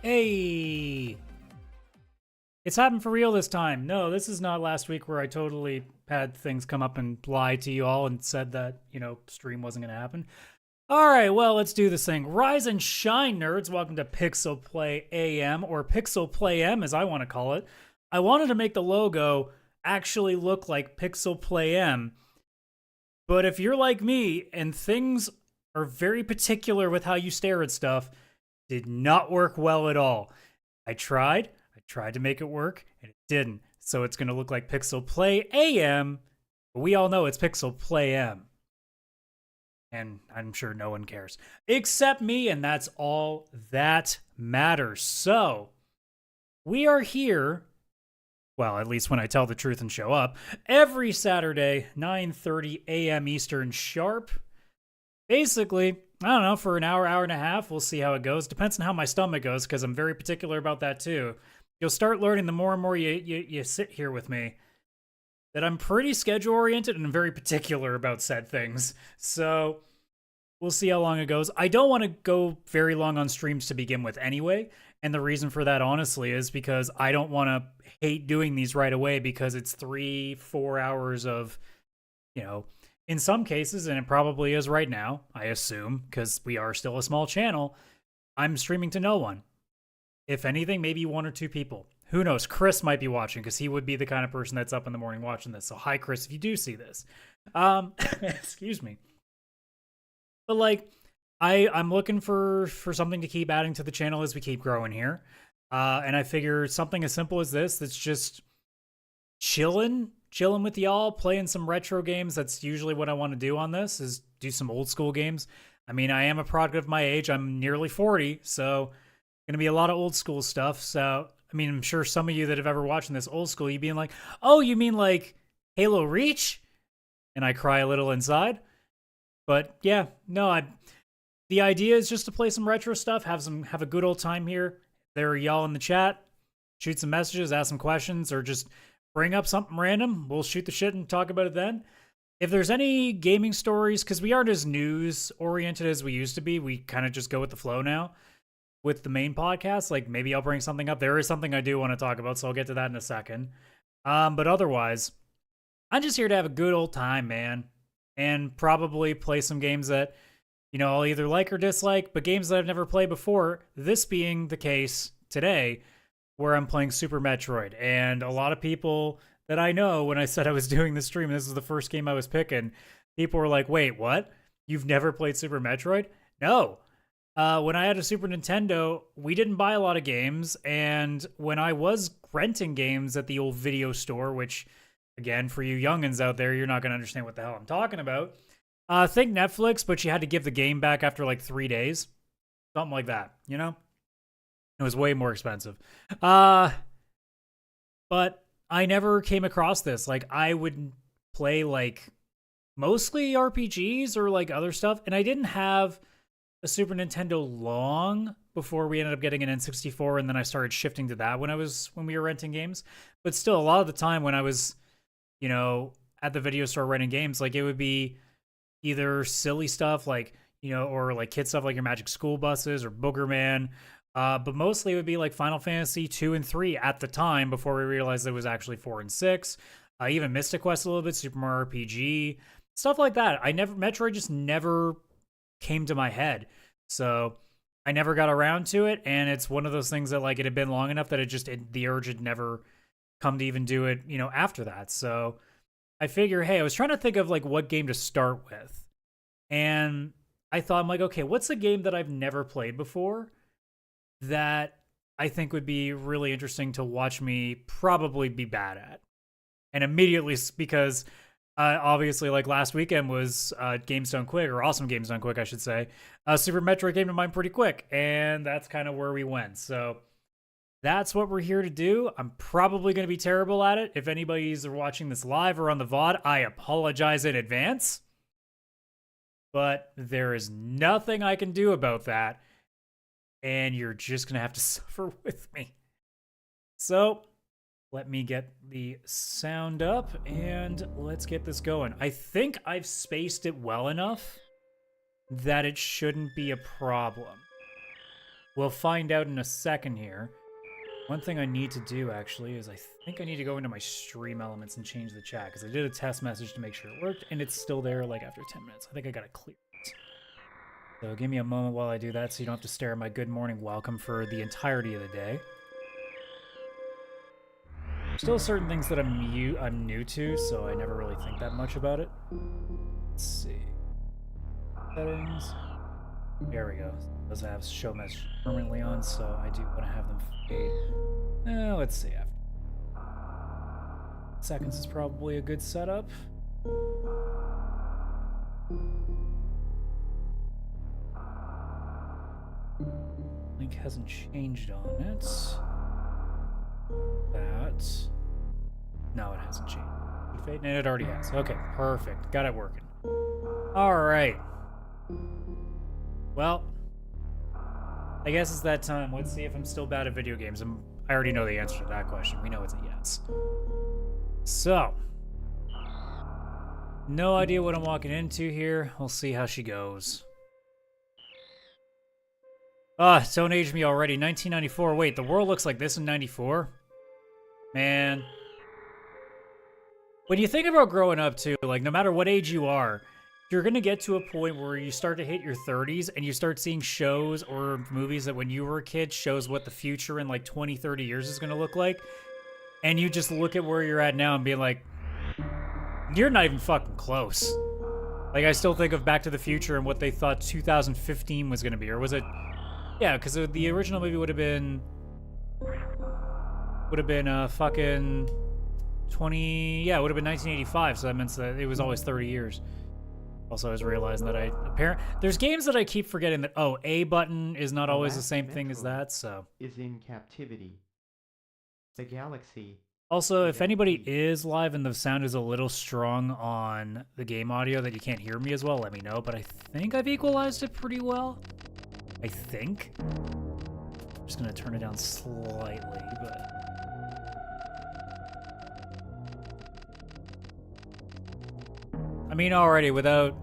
Hey! It's happened for real this time. No, this is not last week where I totally had things come up and lie to you all and said that, stream wasn't going to happen. All right, well, let's do this thing. Rise and shine, nerds. Welcome to PixelPlay AM, or PixelPlay M, as I want to call it. I wanted to make the logo actually look like PixelPlay M, but if you're like me and things are very particular with how you stare at stuff, did not work well at all. I tried to make it work, and it didn't. So it's going to look like PixelPlay AM, but we all know it's PixelPlay M. And I'm sure no one cares. Except me, and that's all that matters. So, we are here, well, at least when I tell the truth and show up, every Saturday, 9:30 a.m. Eastern sharp. Basically, I don't know, for an hour, hour and a half, we'll see how it goes. Depends on how my stomach goes, because I'm very particular about that too. You'll start learning the more and more you sit here with me that I'm pretty schedule-oriented and very particular about said things. So, we'll see how long it goes. I don't want to go very long on streams to begin with anyway, and the reason for that, honestly, is because I don't want to hate doing these right away, because it's 3-4 hours of, in some cases, and it probably is right now, I assume, because we are still a small channel, I'm streaming to no one. If anything, maybe 1 or 2 people. Who knows? Chris might be watching, because he would be the kind of person that's up in the morning watching this. So hi, Chris, if you do see this. Excuse me. But, I'm looking for something to keep adding to the channel as we keep growing here. And I figure something as simple as this, that's just chilling with y'all, playing some retro games. That's usually what I want to do on this, is do some old school games. I mean, I am a product of my age. I'm nearly 40, so gonna be a lot of old school stuff. So, I mean, I'm sure some of you that have ever watched this old school, you being like, oh, you mean like Halo Reach? And I cry a little inside. But yeah, no, the idea is just to play some retro stuff, have a good old time here. There are y'all in the chat. Shoot some messages, ask some questions, or just bring up something random. We'll shoot the shit and talk about it then. If there's any gaming stories, because we aren't as news-oriented as we used to be, we kind of just go with the flow now with the main podcast. Like, maybe I'll bring something up. There is something I do want to talk about, so I'll get to that in a second. But otherwise, I'm just here to have a good old time, man. And probably play some games that, you know, I'll either like or dislike, but games that I've never played before, this being the case today, where I'm playing Super Metroid. And a lot of people that I know, when I said I was doing the stream, and this is the first game I was picking, people were like, wait, what? You've never played Super Metroid? No. When I had a Super Nintendo, we didn't buy a lot of games, and when I was renting games at the old video store, which, again, for you youngins out there, you're not going to understand what the hell I'm talking about. Think Netflix, but you had to give the game back after like 3 days. Something like that, you know? It was way more expensive. But I never came across this. Like, I would play, like, mostly RPGs or, like, other stuff. And I didn't have a Super Nintendo long before we ended up getting an N64. And then I started shifting to that when we were renting games. But still, a lot of the time when I was, you know, at the video store renting games, like, it would be either silly stuff, like, you know, or, like, kid stuff like your Magic School Buses or Boogerman. But mostly it would be like Final Fantasy 2 and 3 at the time before we realized it was actually 4 and 6. Even Mystic Quest a little bit, Super Mario RPG, stuff like that. Metroid just never came to my head. So I never got around to it. And it's one of those things that, like, it had been long enough that the urge had never come to even do it, you know, after that. So I figure, hey, I was trying to think of, like, what game to start with. And I thought, I'm like, okay, what's a game that I've never played before that I think would be really interesting to watch me probably be bad at? And immediately, because obviously, like, last weekend was Games Done Quick, or Awesome Games Done Quick, I should say. Super Metroid came to mind pretty quick, and that's kind of where we went. So that's what we're here to do. I'm probably going to be terrible at it. If anybody's watching this live or on the VOD, I apologize in advance. But there is nothing I can do about that. And you're just going to have to suffer with me. So let me get the sound up and let's get this going. I think I've spaced it well enough that it shouldn't be a problem. We'll find out in a second here. One thing I need to do, actually, is I think I need to go into my stream elements and change the chat, because I did a test message to make sure it worked, and it's still there, like, after 10 minutes. I think I got to clear it. So give me a moment while I do that so you don't have to stare at my good morning welcome for the entirety of the day. Still certain things that I'm new to, so I never really think that much about it. Let's see. Settings. There we go. It does have show message permanently on, so I do want to have them fade. Let's see. After seconds is probably a good setup. Link hasn't changed on it. That. No, it hasn't changed. And it already has. Okay, perfect. Got it working. All right. Well, I guess it's that time. Let's see if I'm still bad at video games. I already know the answer to that question. We know it's a yes. So, no idea what I'm walking into here. We'll see how she goes. Don't age me already. 1994. Wait, the world looks like this in 94? Man. When you think about growing up, too, like, no matter what age you are, you're going to get to a point where you start to hit your 30s and you start seeing shows or movies that when you were a kid shows what the future in, like, 20, 30 years is going to look like. And you just look at where you're at now and be like, you're not even fucking close. Like, I still think of Back to the Future and what they thought 2015 was going to be. Or was it... Yeah, because the original movie would have been fucking 20... Yeah, it would have been 1985, so that meant that it was always 30 years. Also, I was realizing that there's games that I keep forgetting that, oh, A button is not always the same thing as that, so... is in captivity. The galaxy Also, if anybody is live and the sound is a little strong on the game audio that you can't hear me as well, let me know. But I think I've equalized it pretty well. I think. I'm just gonna turn it down slightly, but... I mean, already, without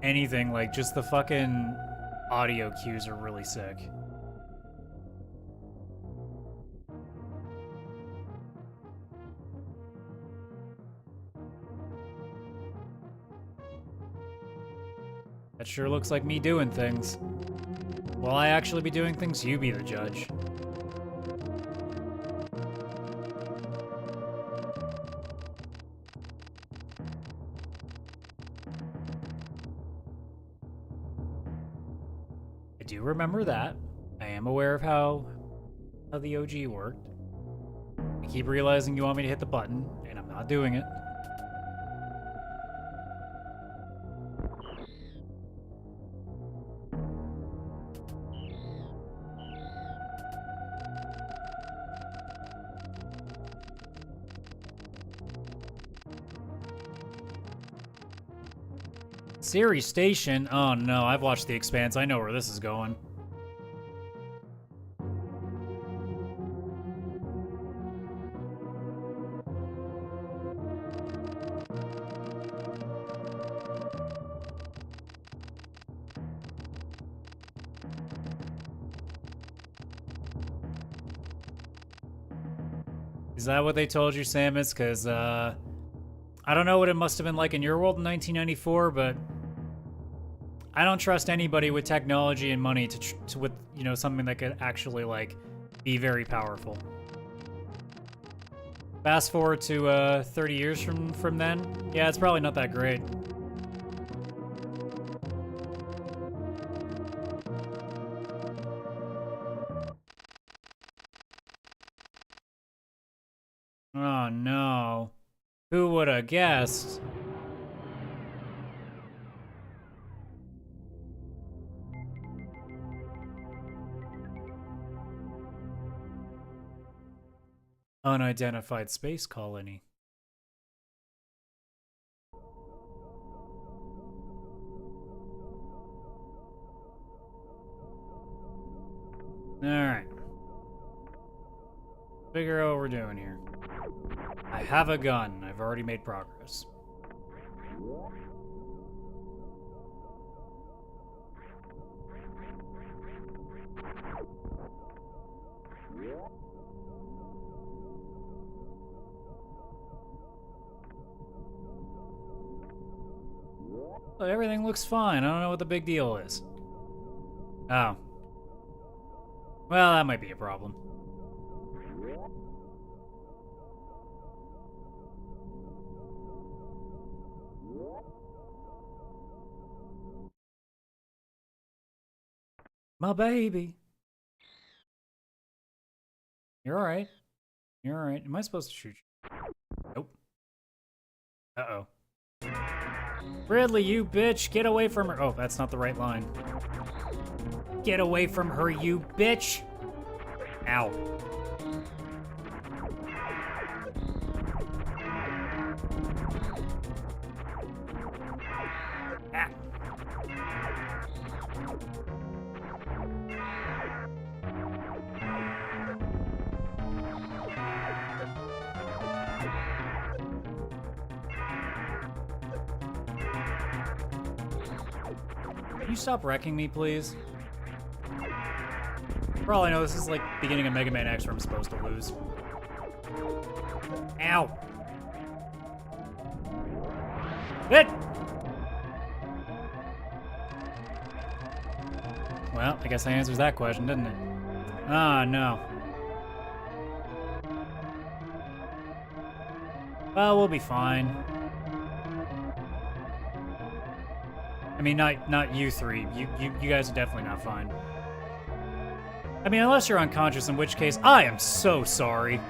anything, like, just the fucking audio cues are really sick. That sure looks like me doing things. Will I actually be doing things? You be the judge. I do remember that. I am aware of how the OG worked. I keep realizing you want me to hit the button, and I'm not doing it. Siri Station? Oh no, I've watched The Expanse. I know where this is going. Is that what they told you, Samus? Because, I don't know what it must have been like in your world in 1994, but I don't trust anybody with technology and money to with, you know, something that could actually, like, be very powerful. Fast forward to 30 years from then, yeah, it's probably not that great. Oh no. Who would have guessed? Unidentified space colony. Alright. Figure out what we're doing here. I have a gun. I've already made progress. So everything looks fine. I don't know what the big deal is. Oh. Well, that might be a problem. My baby. You're alright. You're alright. Am I supposed to shoot you? Nope. Uh-oh. Ridley, you bitch! Get away from her! Oh, that's not the right line. Get away from her, you bitch! Ow. Ah. Can you stop wrecking me, please? For all I know, this is like beginning of Mega Man X where I'm supposed to lose. Ow! Hit! Well, I guess that answers that question, didn't it? Ah, no. Well, we'll be fine. I mean, not you three. You guys are definitely not fine. I mean, unless you're unconscious, in which case, I am so sorry.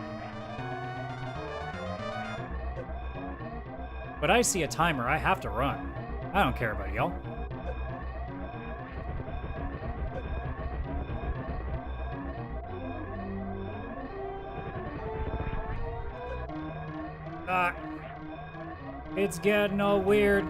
But I see a timer. I have to run. I don't care about y'all. Ah, it's getting all weird.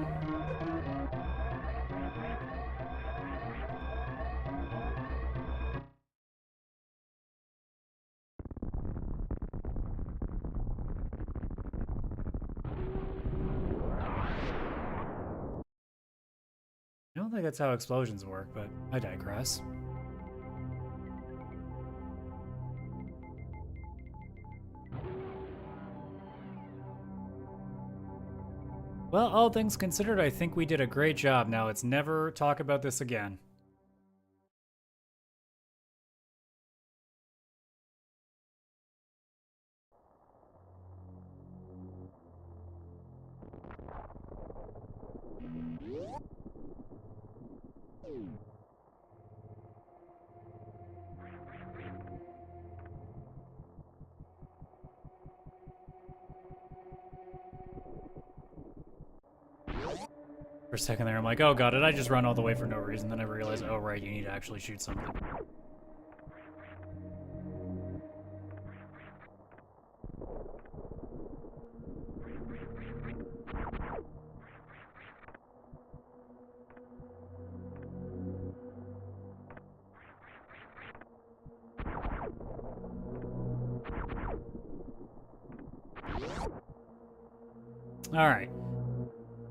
I don't think that's how explosions work, but I digress. Well, all things considered, I think we did a great job. Now, let's never talk about this again. For a second there, I'm like, oh god, did I just run all the way for no reason? Then I realized, oh right, you need to actually shoot something. Alright.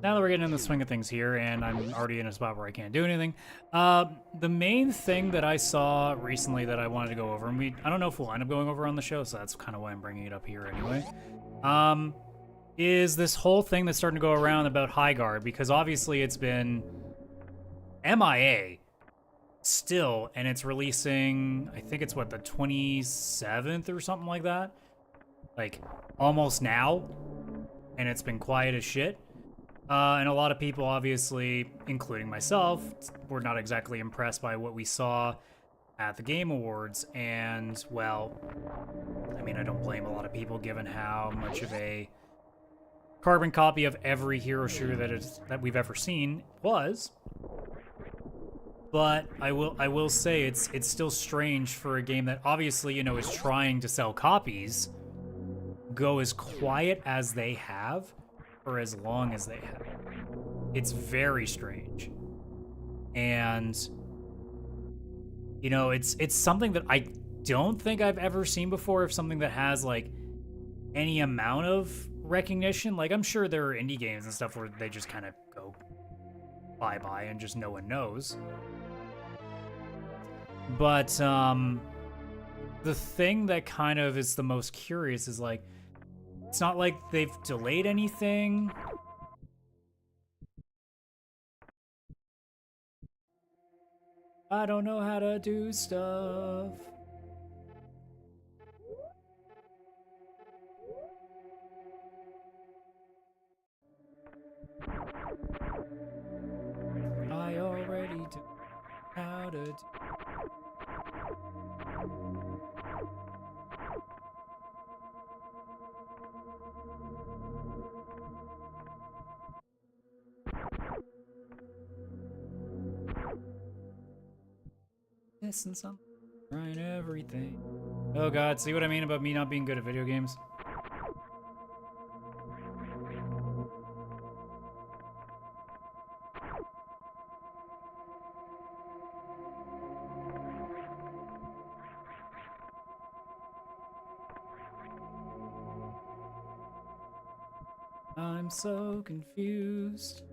Now that we're getting in the swing of things here, and I'm already in a spot where I can't do anything, the main thing that I saw recently that I wanted to go over, and I don't know if we'll end up going over on the show, so that's kind of why I'm bringing it up here anyway, is this whole thing that's starting to go around about High Guard, because obviously it's been MIA still, and it's releasing, I think it's what, the 27th or something like that? Like, almost now, and it's been quiet as shit. And a lot of people, obviously, including myself, were not exactly impressed by what we saw at the Game Awards. And, well, I mean, I don't blame a lot of people given how much of a carbon copy of every hero shooter that we've ever seen was. But I will say it's still strange for a game that obviously, you know, is trying to sell copies, go as quiet as they have for as long as they have. It's very strange. And you know, it's something that I don't think I've ever seen before, of something that has like any amount of recognition. Like, I'm sure there are indie games and stuff where they just kind of go bye-bye and just no one knows. But the thing that kind of is the most curious is like, it's not like they've delayed anything. I don't know how to do stuff. I already do how to do. Missing something, trying everything. Oh god, see what I mean about me not being good at video games? I'm so confused.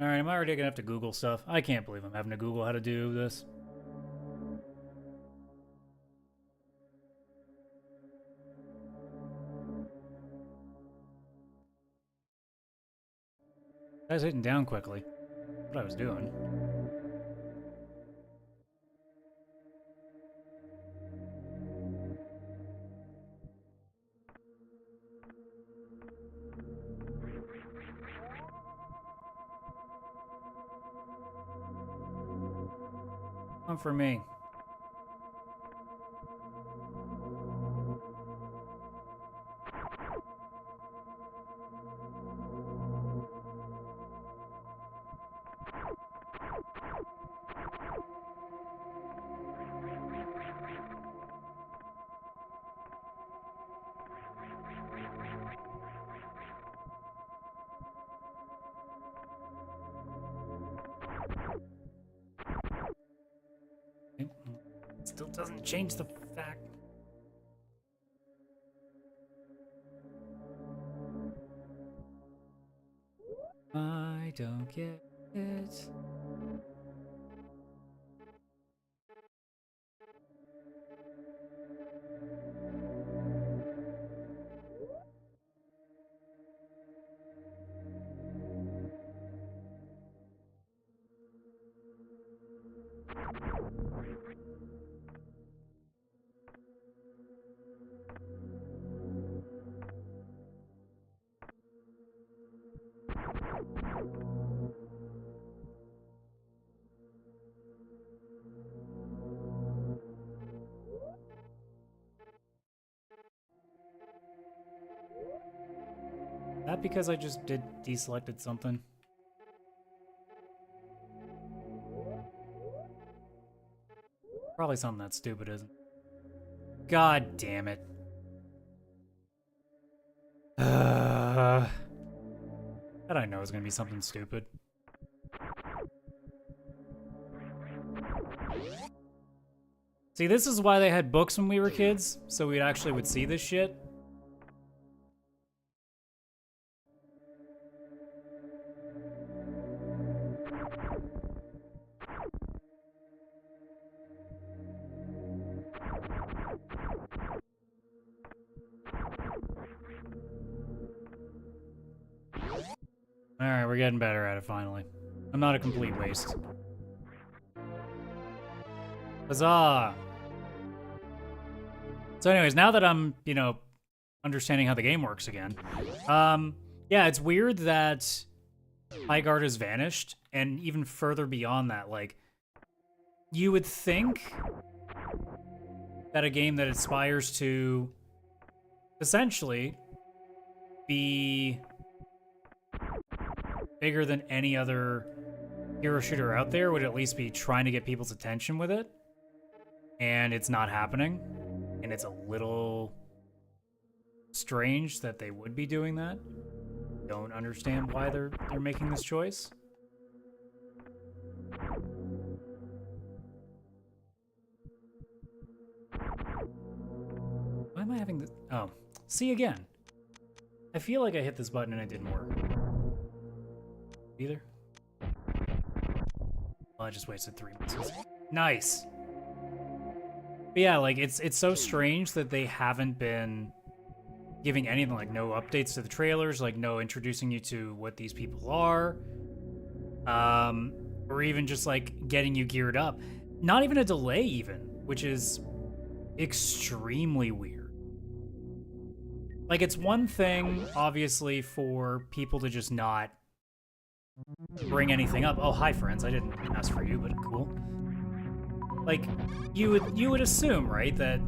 Alright, am I already gonna have to Google stuff? I can't believe I'm having to Google how to do this. I was hitting down quickly. What I was doing. One for me. It still doesn't change the fact. I don't get it. That because I just deselected something. Probably something that stupid, isn't it? God damn it. That I know is gonna be something stupid. See, this is why they had books when we were kids, so we actually would see this shit. Alright, we're getting better at it finally. I'm not a complete waste. Huzzah! So anyways, now that I'm, you know, understanding how the game works again, yeah, it's weird that Highguard has vanished, and even further beyond that, like, you would think that a game that aspires to essentially be bigger than any other hero shooter out there would at least be trying to get people's attention with it, and it's not happening, and it's a little strange that they would be doing that. Don't understand why they're making this choice. Why am I having this? Oh, see again. I feel like I hit this button and it didn't work. Either. Well, I just wasted 3 minutes. Nice. But yeah, like it's so strange that they haven't been giving anything, like no updates to the trailers, like no introducing you to what these people are, or even just like getting you geared up. Not even a delay, even, which is extremely weird. Like, it's one thing, obviously, for people to just not bring anything up. Oh, hi, friends. I didn't ask for you, but cool. Like, you would assume, right, that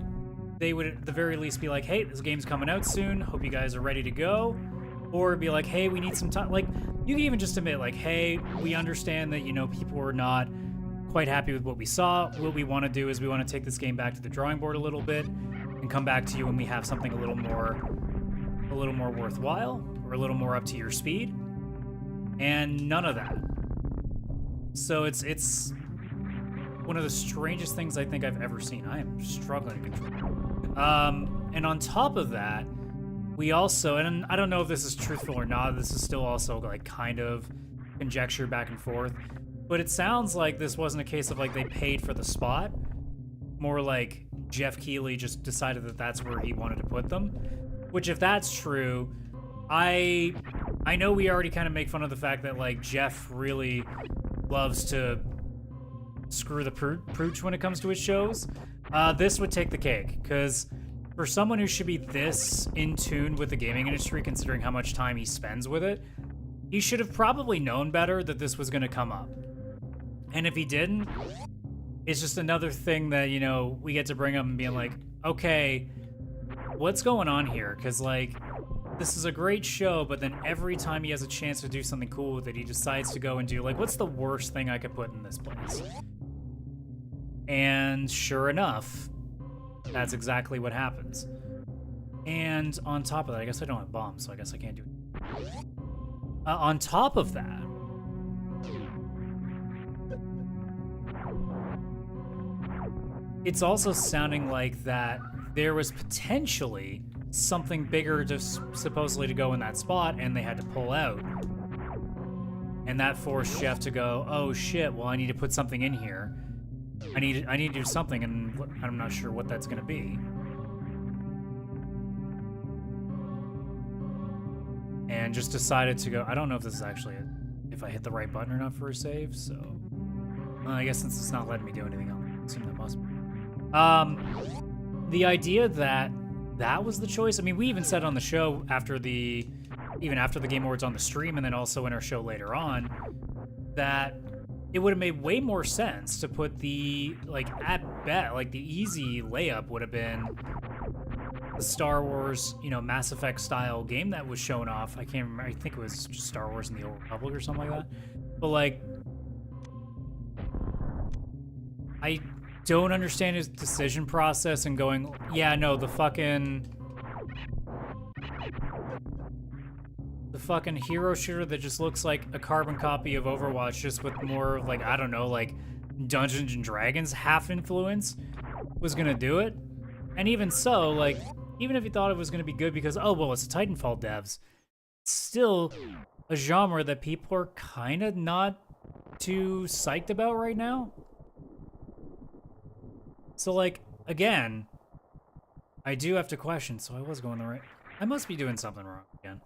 they would at the very least be like, hey, this game's coming out soon. Hope you guys are ready to go. Or be like, hey, we need some time. Like, you can even just admit, like, hey, we understand that, you know, people are not quite happy with what we saw. What we want to do is we want to take this game back to the drawing board a little bit and come back to you when we have something a little more worthwhile or a little more up to your speed. And none of that. So it's one of the strangest things I think I've ever seen. I am struggling to control. And on top of that, we also, and I don't know if this is truthful or not, this is still also like kind of conjecture back and forth, but it sounds like this wasn't a case of like they paid for the spot, more like Jeff Keighley just decided that that's where he wanted to put them, which if that's true, I know we already kind of make fun of the fact that like Jeff really loves to screw the pooch when it comes to his shows. This would take the cake, because for someone who should be this in tune with the gaming industry, considering how much time he spends with it, he should have probably known better that this was going to come up. And if he didn't, it's just another thing that, you know, we get to bring up and being like, okay, what's going on here? Because, like, this is a great show, but then every time he has a chance to do something cool with it, he decides to go and do, like, what's the worst thing I could put in this place? And sure enough, that's exactly what happens. And on top of that, I guess I don't have bombs, so I guess I can't do it. On top of that, it's also sounding like that there was potentially something bigger supposedly to go in that spot, and they had to pull out. And that forced Jeff to go, oh shit, well I need to put something in here. I need to do something, and I'm not sure what that's gonna be. And just decided to go, I don't know if this is actually if I hit the right button or not for a save, so I guess since it's not letting me do anything, I'll assume that must be. The idea that that was the choice, I mean, we even said on the show even after the Game Awards on the stream, and then also in our show later on, that it would have made way more sense to put the, like, at bet, like, the easy layup would have been the Star Wars, you know, Mass Effect style game that was shown off. I can't remember, I think it was just Star Wars in the Old Republic or something like that. But, like, I don't understand his decision process and going, yeah, no, the fucking hero shooter that just looks like a carbon copy of Overwatch, just with more of, like, I don't know, like Dungeons and Dragons half influence, was gonna do it. And even so, like, even if you thought it was gonna be good because, oh, well, it's Titanfall devs, it's still a genre that people are kind of not too psyched about right now. So, like, again, I do have to question, so I was going the right... I must be doing something wrong again.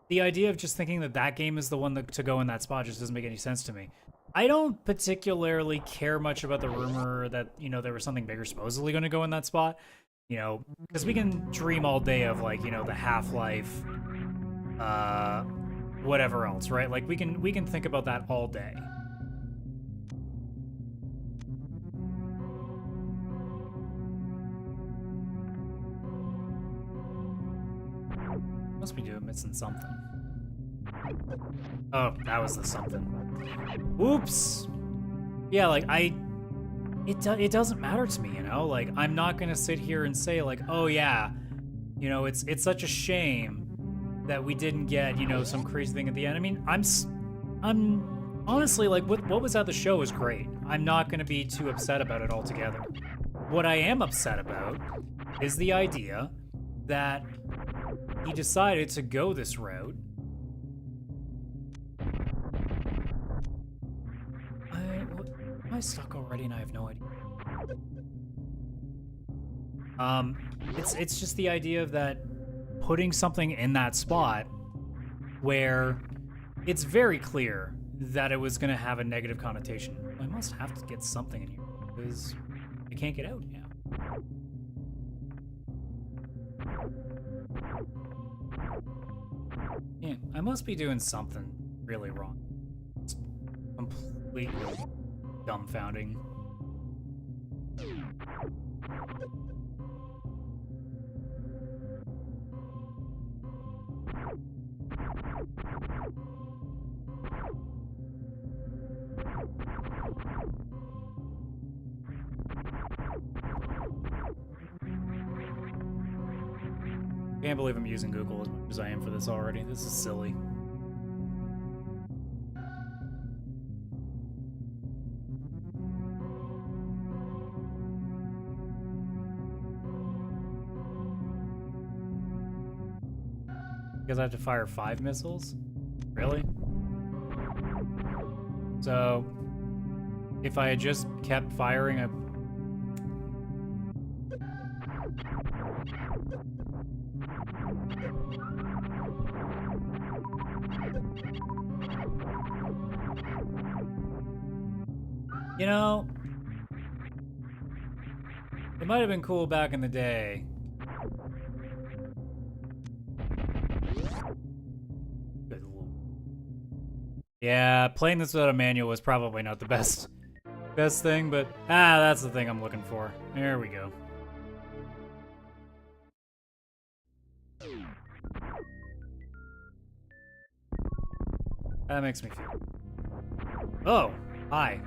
The idea of just thinking that that game is the one to go in that spot just doesn't make any sense to me. I don't particularly care much about the rumor that, you know, there was something bigger supposedly going to go in that spot. You know, because we can dream all day of, like, you know, the Half-Life, whatever else, right? Like, we can think about that all day. Must be missing something. Oh, that was the something. Oops. Yeah, like, it doesn't matter to me, you know? Like, I'm not gonna sit here and say, like, oh yeah, you know, it's such a shame that we didn't get, you know, some crazy thing at the end. I mean, I'm honestly, like, what was at the show was great. I'm not gonna be too upset about it altogether. What I am upset about is the idea that he decided to go this route. Am I stuck already and I have no idea? It's just the idea of that putting something in that spot where it's very clear that it was going to have a negative connotation. I must have to get something in here because I can't get out now. Yeah, I must be doing something really wrong. It's completely dumbfounding. Can't believe I'm using Google as much as I am for this already. This is silly. Because I have to fire 5 missiles? Really? So, if I had just kept firing a... You know, it might have been cool back in the day. Good Lord. Yeah, playing this without a manual was probably not the best thing, but that's the thing I'm looking for. There we go. That makes me feel. Oh, hi.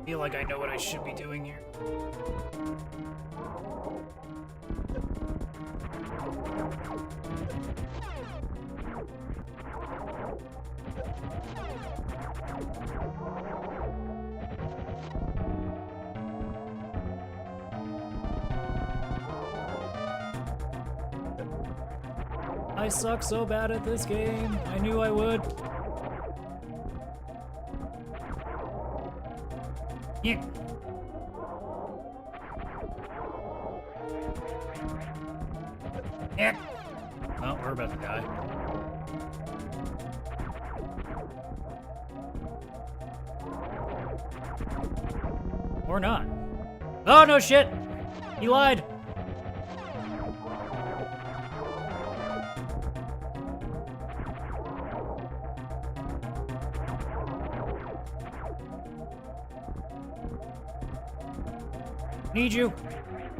I feel like I know what I should be doing here. I suck so bad at this game. I knew I would. Yeah. Yeah. Oh, we're about to die. Or not. Oh, no shit! He lied! Need you.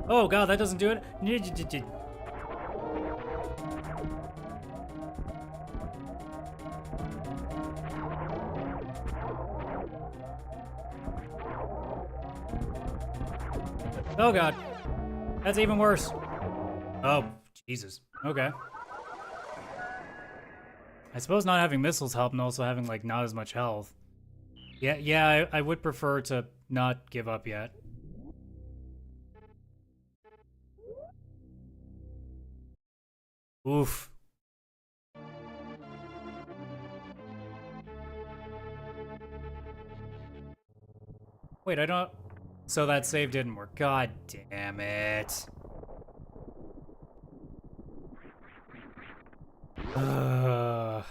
Oh god, that doesn't do it. Oh god. That's even worse. Oh, Jesus. Okay. I suppose not having missiles help and also having, like, not as much health. Yeah, I would prefer to not give up yet. Oof. Wait, I don't... So that save didn't work. God damn it. Well,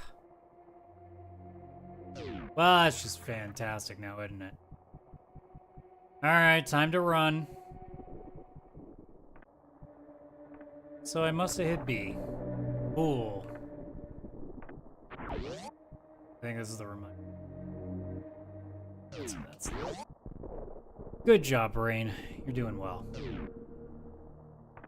that's just fantastic now, isn't it? Alright, time to run. So I must have hit B. Cool. I think this is the reminder. That's good job, Rain. You're doing well.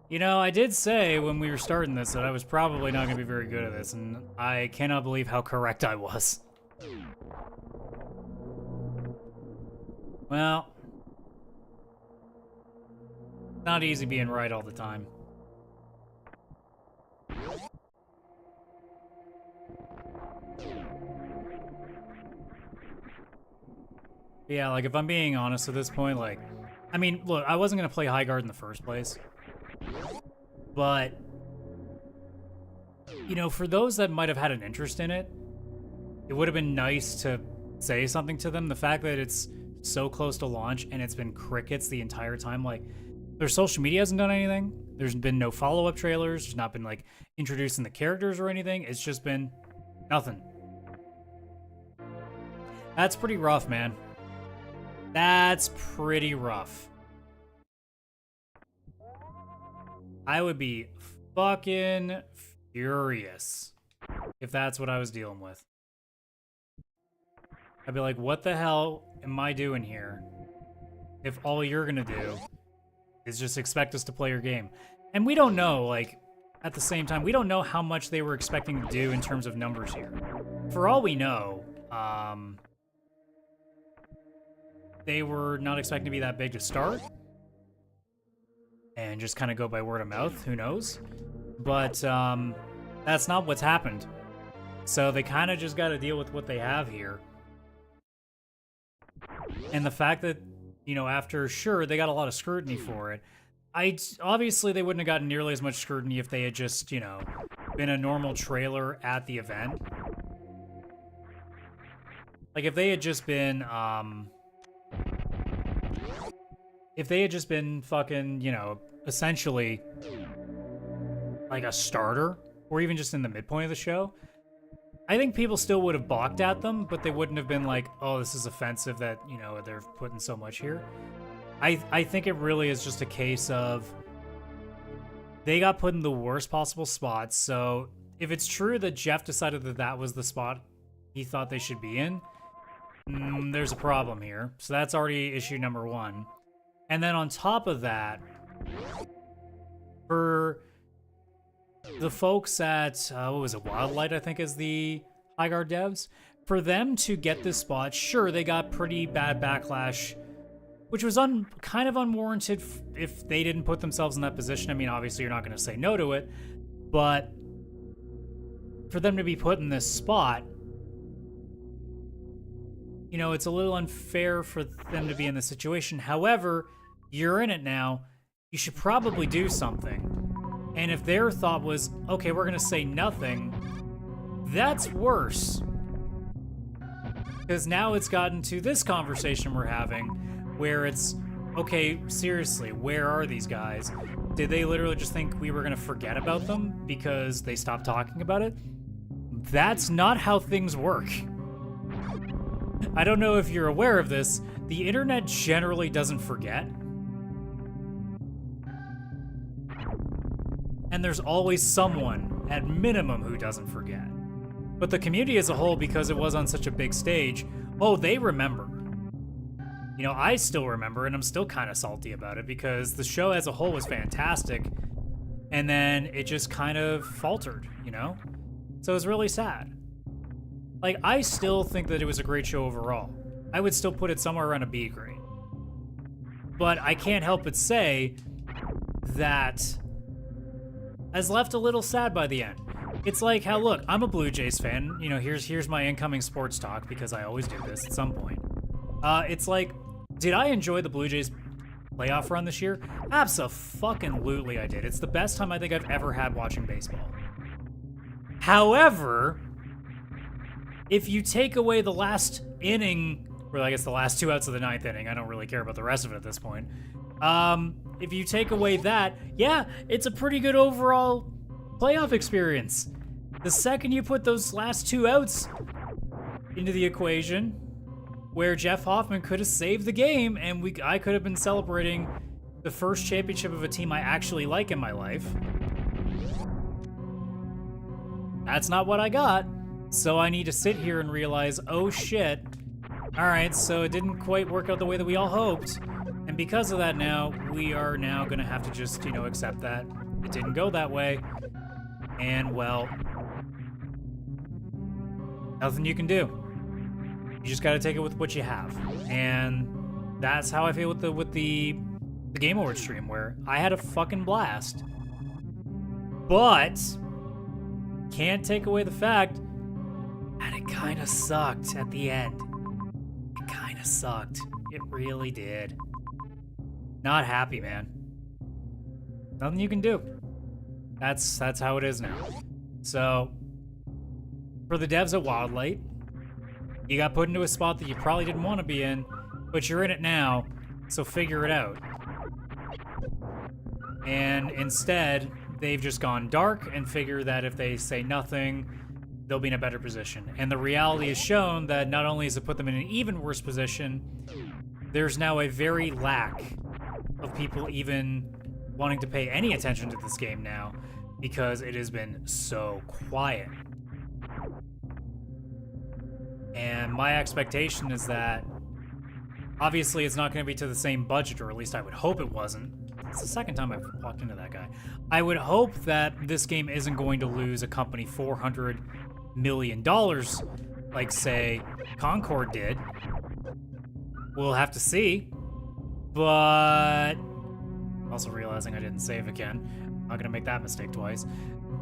You know, I did say when we were starting this that I was probably not going to be very good at this, and I cannot believe how correct I was. Well, not easy being right all the time. Yeah, like, if I'm being honest at this point, like, I mean, look, I wasn't going to play High Guard in the first place. But, you know, for those that might have had an interest in it, it would have been nice to say something to them. The fact that it's so close to launch and it's been crickets the entire time, like, their social media hasn't done anything. There's been no follow-up trailers. There's not been, like, introducing the characters or anything. It's just been nothing. That's pretty rough, man. That's pretty rough. I would be fucking furious if that's what I was dealing with. I'd be like, what the hell am I doing here if all you're gonna do is just expect us to play your game? And we don't know, like, at the same time, we don't know how much they were expecting to do in terms of numbers here. For all we know, they were not expecting to be that big to start. And just kind of go by word of mouth, who knows? But that's not what's happened. So they kind of just got to deal with what they have here. And the fact that, you know, after, sure, they got a lot of scrutiny for it. Obviously, they wouldn't have gotten nearly as much scrutiny if they had just, you know, been a normal trailer at the event. Like, if they had just been, if they had just been fucking, you know, essentially like a starter, or even just in the midpoint of the show, I think people still would have balked at them, but they wouldn't have been like, oh, this is offensive that, you know, they're putting so much here. I think it really is just a case of they got put in the worst possible spots. So if it's true that Jeff decided that that was the spot he thought they should be in, there's a problem here. So that's already issue number one. And then on top of that, for the folks at, what was it, Wildlight, I think is the High Guard devs, for them to get this spot, sure, they got pretty bad backlash, which was kind of unwarranted if they didn't put themselves in that position. I mean, obviously you're not going to say no to it, but for them to be put in this spot, you know, it's a little unfair for them to be in this situation. However, you're in it now. You should probably do something. And if their thought was, okay, we're gonna say nothing, that's worse. Because now it's gotten to this conversation we're having where it's, okay, seriously, where are these guys? Did they literally just think we were gonna forget about them because they stopped talking about it? That's not how things work. I don't know if you're aware of this, the internet generally doesn't forget. And there's always someone, at minimum, who doesn't forget. But the community as a whole, because it was on such a big stage, oh, they remember. You know, I still remember, and I'm still kind of salty about it, because the show as a whole was fantastic, and then it just kind of faltered, you know? So it was really sad. Like, I still think that it was a great show overall. I would still put it somewhere around a B grade. But I can't help but say that I was left a little sad by the end. It's like how, look, I'm a Blue Jays fan. You know, here's my incoming sports talk, because I always do this at some point. It's like, did I enjoy the Blue Jays playoff run this year? Abso-fucking-lutely I did. It's the best time I think I've ever had watching baseball. However, if you take away the last inning, or I guess the last 2 outs of the 9th inning, I don't really care about the rest of it at this point. If you take away that, yeah, it's a pretty good overall playoff experience. The second you put those last 2 outs into the equation, where Jeff Hoffman could have saved the game, and I could have been celebrating the first championship of a team I actually like in my life. That's not what I got. So I need to sit here and realize, oh shit, all right, so it didn't quite work out the way that we all hoped. And because of that now, we are now gonna have to just, you know, accept that it didn't go that way. And well, nothing you can do. You just gotta take it with what you have. And that's how I feel with the Game Awards stream, where I had a fucking blast. But can't take away the fact that it kind of sucked at the end. It kind of sucked. It really did. Not happy, man. Nothing you can do. That's how it is now. So, for the devs at Wildlight, you got put into a spot that you probably didn't want to be in, but you're in it now, so figure it out. And instead, they've just gone dark and figure that if they say nothing, they'll be in a better position. And the reality is shown that not only has it put them in an even worse position, there's now a very lack of people even wanting to pay any attention to this game now, because it has been so quiet. And my expectation is that, obviously it's not going to be to the same budget, or at least I would hope it wasn't. It's the second time I've walked into that guy. I would hope that this game isn't going to lose a company $400 million, like, say, Concord did. We'll have to see. But also realizing I didn't save again. I'm not going to make that mistake twice.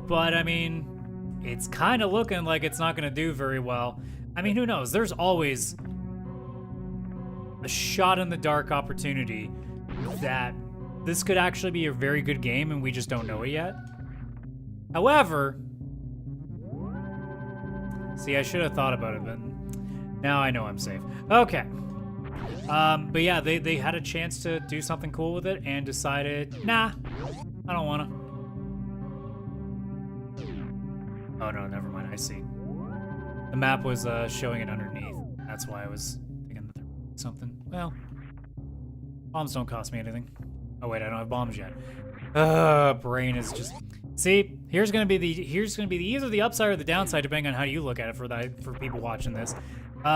But, I mean, it's kind of looking like it's not going to do very well. I mean, who knows? There's always a shot-in-the-dark opportunity that this could actually be a very good game and we just don't know it yet. However, see, I should have thought about it, but now I know I'm safe. Okay. But yeah, they had a chance to do something cool with it and decided, nah, I don't want to. Oh no, never mind, I see. The map was showing it underneath. That's why I was thinking that there was something. Well, bombs don't cost me anything. Oh wait, I don't have bombs yet. Brain is just. See, here's gonna be either the upside or the downside, depending on how you look at it for people watching this.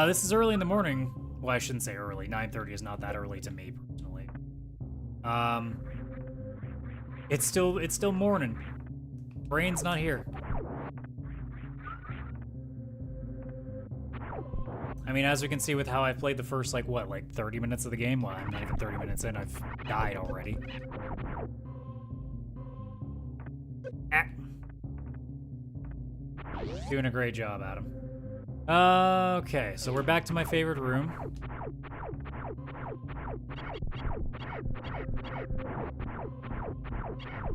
This is early in the morning. Well, I shouldn't say early. 9:30 is not that early to me personally. It's still morning. Brain's not here. I mean, as we can see with how I've played the first, like, 30 minutes of the game? Well, I'm not even 30 minutes in. I've died already. Ah. Doing a great job, Adam. Okay, so we're back to my favorite room.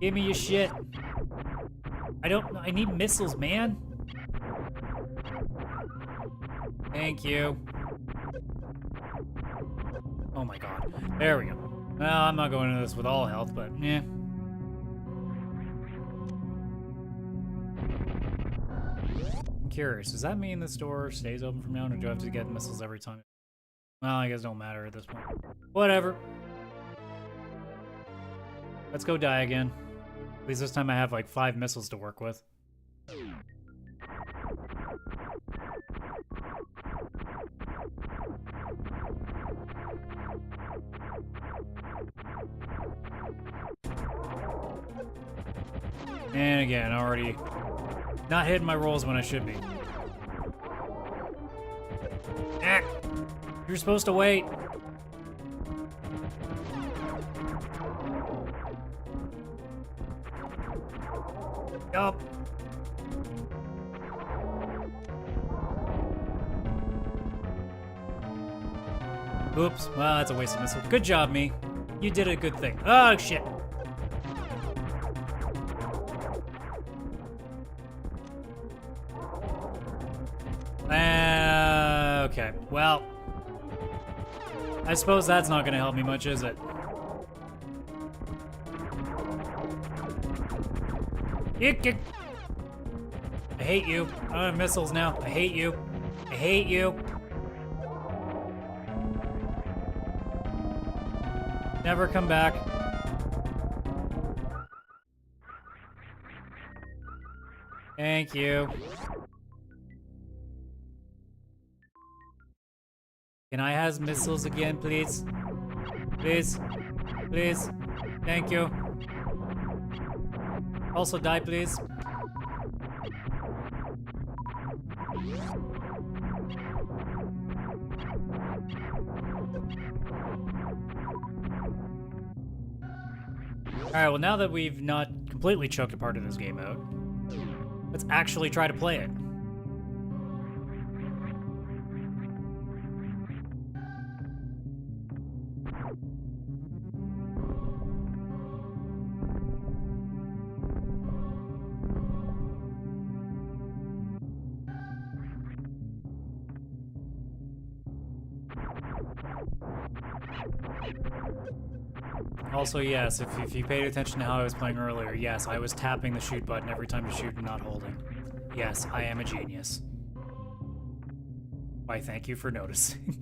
Give me your shit. I need missiles, man. Thank you. Oh my god. There we go. Well, I'm not going into this with all health, but yeah. I'm curious, does that mean this door stays open from now on, or do I have to get missiles every time? Well, I guess it don't matter at this point. Whatever. Let's go die again. At least this time I have like 5 missiles to work with. And again, already not hitting my rolls when I should be. Ah, you're supposed to wait. Yup. Oops. Well, that's a waste of missile. Good job, me. You did a good thing. Oh, shit. Okay. Well, I suppose that's not going to help me much, is it? I hate you. I don't have missiles now. I hate you. I hate you. Never come back. Thank you. Can I have missiles again, please? Please. Please. Thank you. Also die, please. Alright, well now that we've not completely choked a part of this game out, let's actually try to play it. Also, yes, if you paid attention to how I was playing earlier, yes, I was tapping the shoot button every time to shoot and not holding. Yes, I am a genius. Why, thank you for noticing.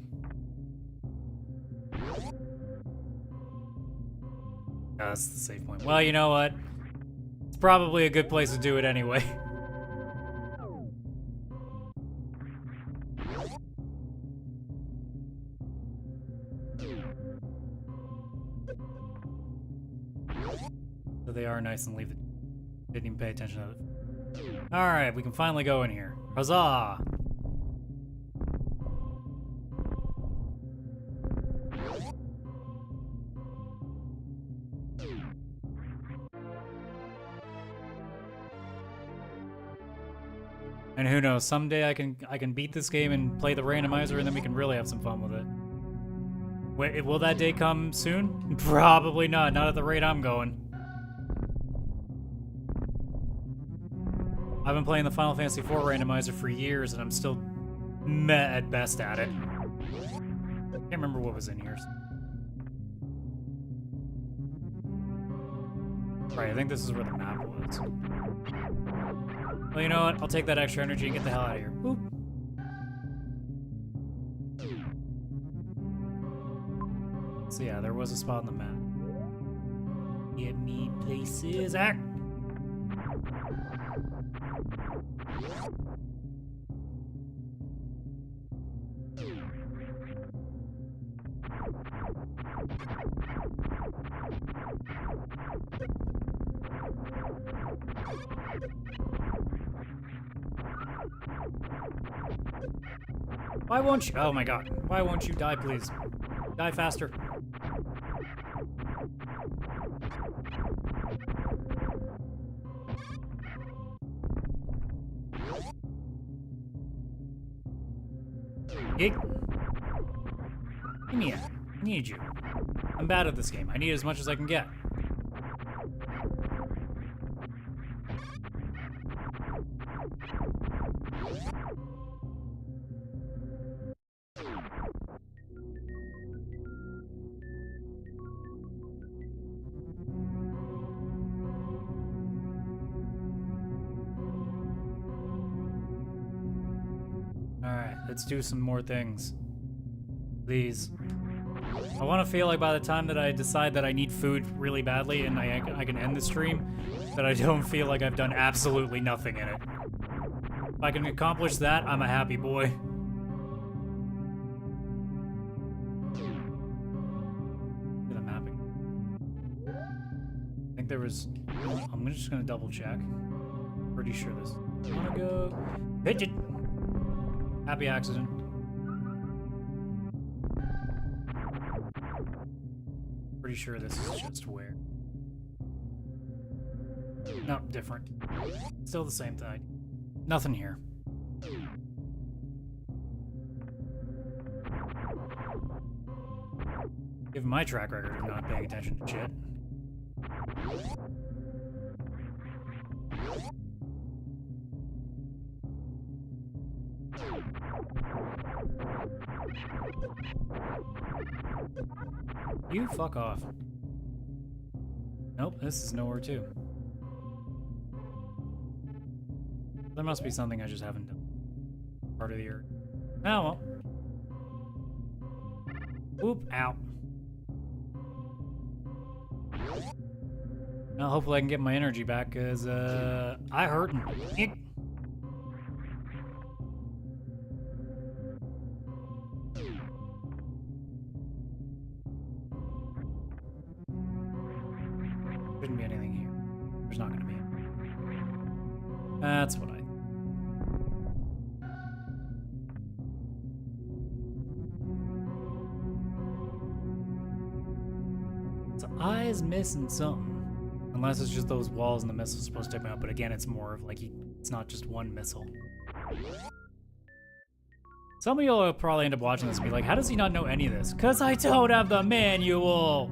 That's the save point. Well, you know what? It's probably a good place to do it anyway. So they are nice and leave it. Didn't even pay attention to it. Alright, we can finally go in here. Huzzah! And who knows, someday I can beat this game and play the randomizer, and then we can really have some fun with it. Wait, will that day come soon? Probably not. Not at the rate I'm going. I've been playing the Final Fantasy IV randomizer for years, and I'm still meh at best at it. Can't remember what was in here. Right, I think this is where the map was. Well, you know what? I'll take that extra energy and get the hell out of here. Boop. So yeah, there was a spot on the map. Get me places. Ah! Why won't you? Oh my god. Why won't you die, please? Die faster. Give me a. I need you. I'm bad at this game. I need as much as I can get. Alright, let's do some more things. Please. I want to feel like by the time that I decide that I need food really badly and I can end the stream, that I don't feel like I've done absolutely nothing in it. If I can accomplish that, I'm a happy boy. Look at the mapping. I think there was... I'm just gonna double check. Pretty sure this... I'm gonna go... Hit it! Happy accident. Pretty sure this is just where. No, different. Still the same thing. Nothing here. Given my track record of not paying attention to shit. You fuck off. Nope, this is nowhere too. There must be something I just haven't done. Part of the earth. Oh well. Whoop, out. Now hopefully I can get my energy back, cause I hurtin'. Shouldn't be anything here. There's not gonna be. That's what I think. So I is missing something. Unless it's just those walls and the missile's supposed to take me out, but again, it's more of like, it's not just one missile. Some of y'all will probably end up watching this and be like, how does he not know any of this? 'Cause I don't have the manual!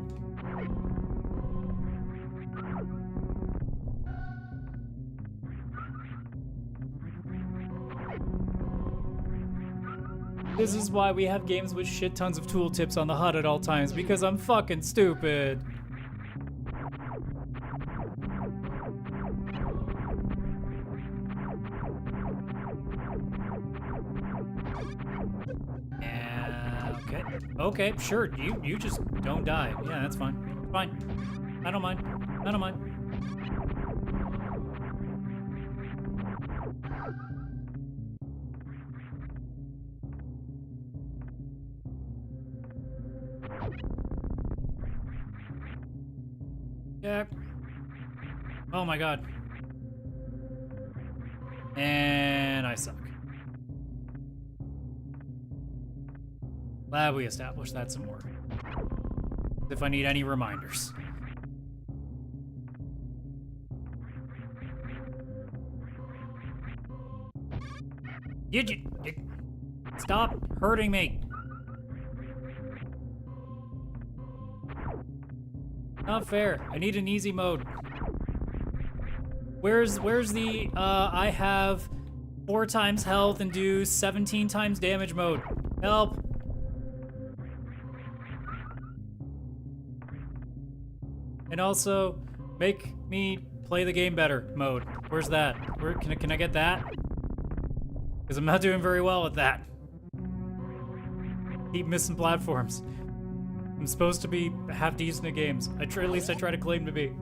This is why we have games with shit tons of tooltips on the HUD at all times, because I'm fucking stupid. Okay, sure. You just don't die. Yeah, that's fine. Fine. I don't mind. I don't mind. Yeah. Oh my god. And I suck. Glad we established that some more. If I need any reminders. Stop hurting me. Not fair. I need an easy mode. Where's the I have 4 times health and do 17 times damage mode? Help. And also, make me play the game better mode. Where's that? Where can I get that? Because I'm not doing very well with that. Keep missing platforms. I'm supposed to be half decent at games. At least I try to claim to be.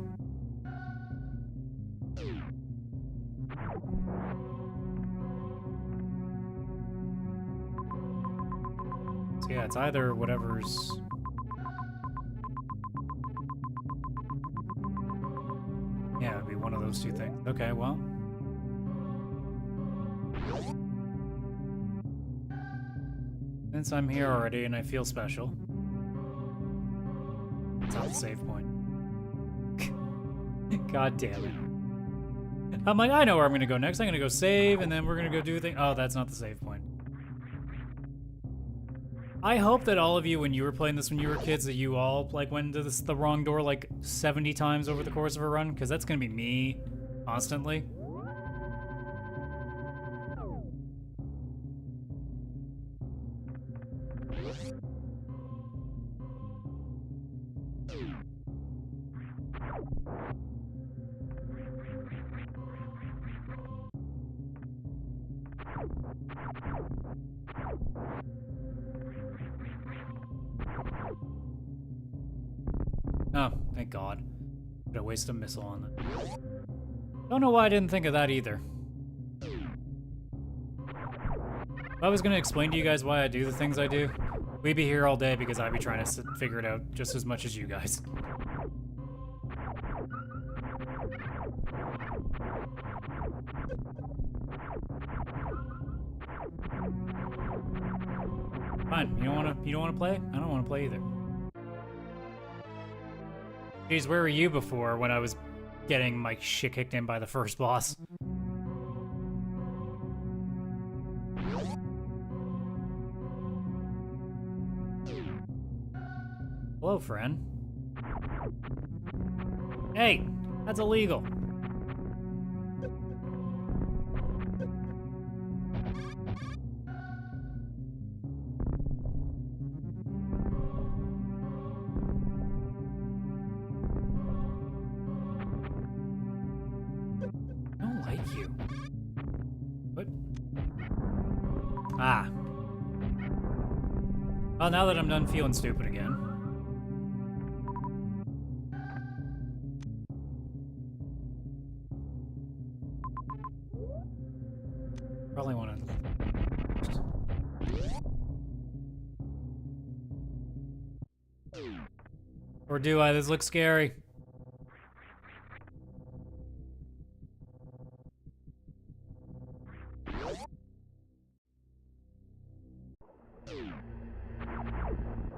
So yeah, it's either whatever's... Yeah, it'd be one of those two things. Okay, well. Since I'm here already and I feel special. It's not the save point. God damn it. I'm like, I know where I'm gonna go next. I'm gonna go save and then we're gonna go do things. Oh, that's not the save point. I hope that all of you, when you were playing this when you were kids, that you all like went into the wrong door like 70 times over the course of a run, because that's gonna be me constantly. waste a missile on that. Don't know why I didn't think of that either. If I was gonna explain to you guys why I do the things I do, we'd be here all day because I'd be trying to figure it out just as much as you guys. Fine, you don't wanna play? I don't wanna play either. Jeez, where were you before when I was getting my shit kicked in by the first boss? Hello, friend. Hey, that's illegal. I don't like you. What? Ah. Well, now that I'm done feeling stupid again. Probably want to. Or do I? This looks scary.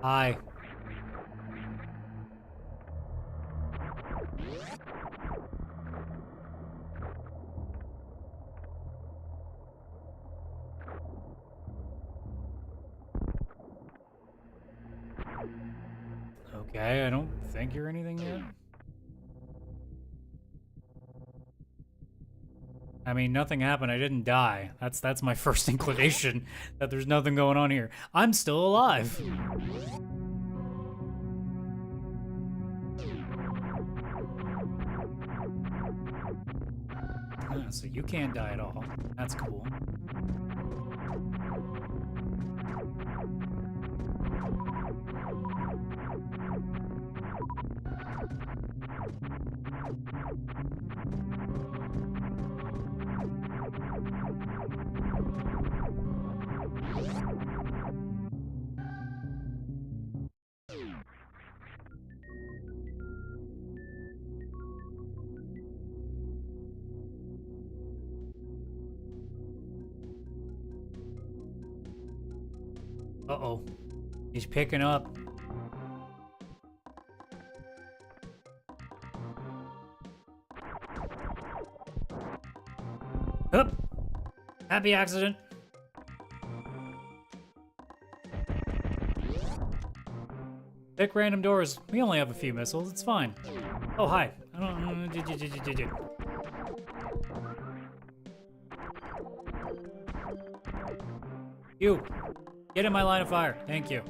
Hi. Okay, I don't think you're anything yet. I mean, nothing happened. I didn't die. That's my first inclination that there's nothing going on here. I'm still alive. Ah, so you can't die at all. That's cool. Uh-oh. He's picking up. Oop! Happy accident. Pick random doors. We only have a few missiles. It's fine. Oh, hi. I don't... You! Get in my line of fire. Thank you.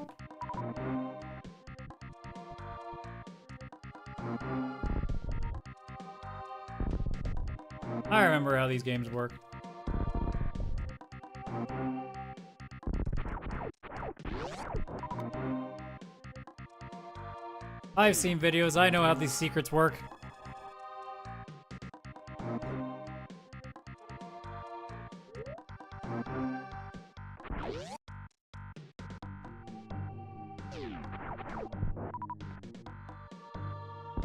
I remember how these games work. I've seen videos. I know how these secrets work.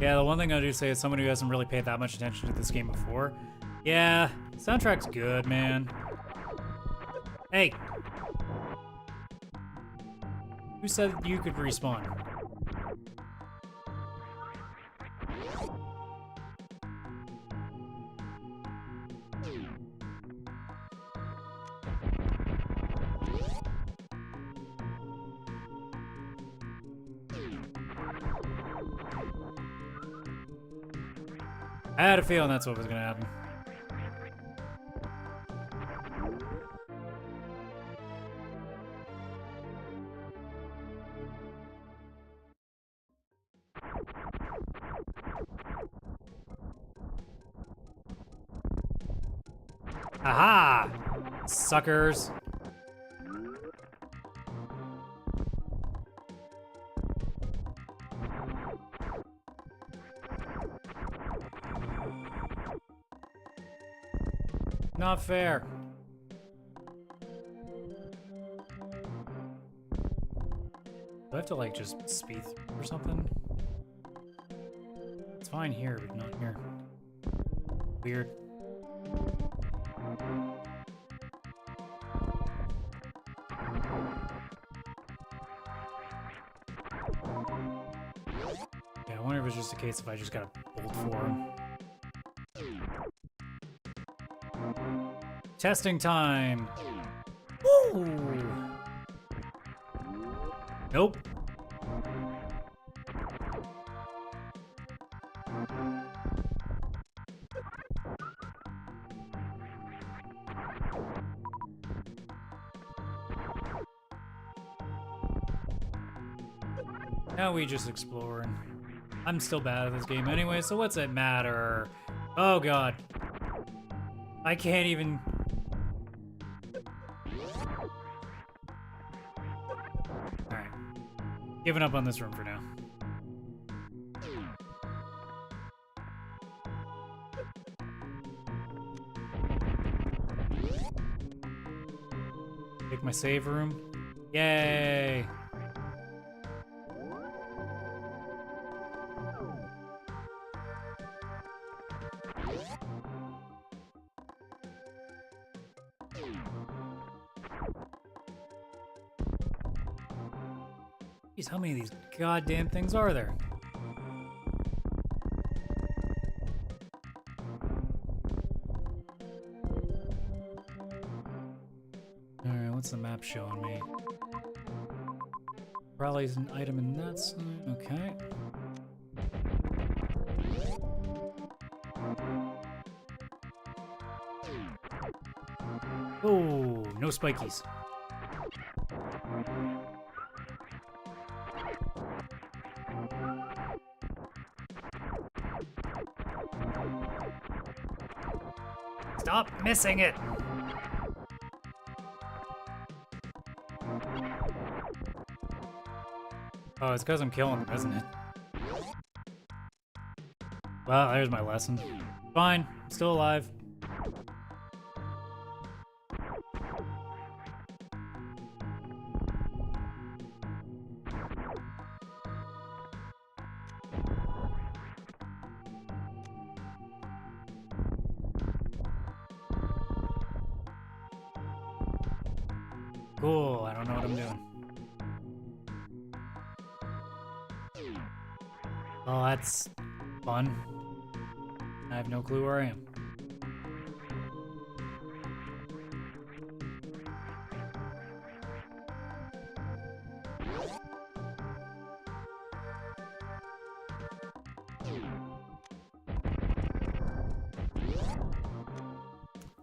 Yeah, the one thing I do say is someone who hasn't really paid that much attention to this game before. Yeah, soundtrack's good, man. Hey! Who said you could respawn? I had a feeling that's what was gonna happen. Aha! Suckers. Not fair. Do I have to, like, just speed through or something? It's fine here, but not here. Weird. Yeah, I wonder if it's just a case if I just gotta bolt for him. Testing time! Woo! Nope. Now we just exploring. I'm still bad at this game anyway, so what's it matter? Oh god. I can't even... Alright. Giving up on this room for now. Take my save room. Yay! Jeez, how many of these goddamn things are there? Alright, what's the map showing me? Probably is an item in that side. Okay. Oh, no spikies. Stop missing it! Oh, it's because I'm killing them, isn't it? Well, there's my lesson. Fine, I'm still alive. Cool, I don't know what I'm doing. Well, that's fun. I have no clue where I am.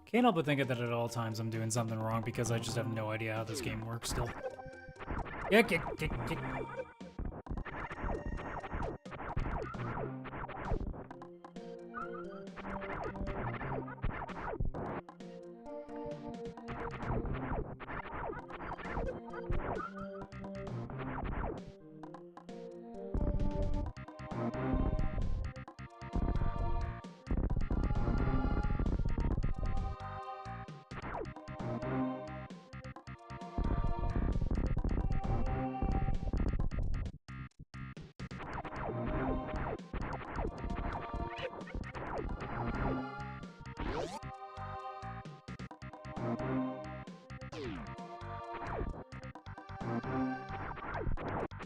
Can't help but think that at all times I'm doing something wrong because I just have no idea how this game works still. Yeah, kick.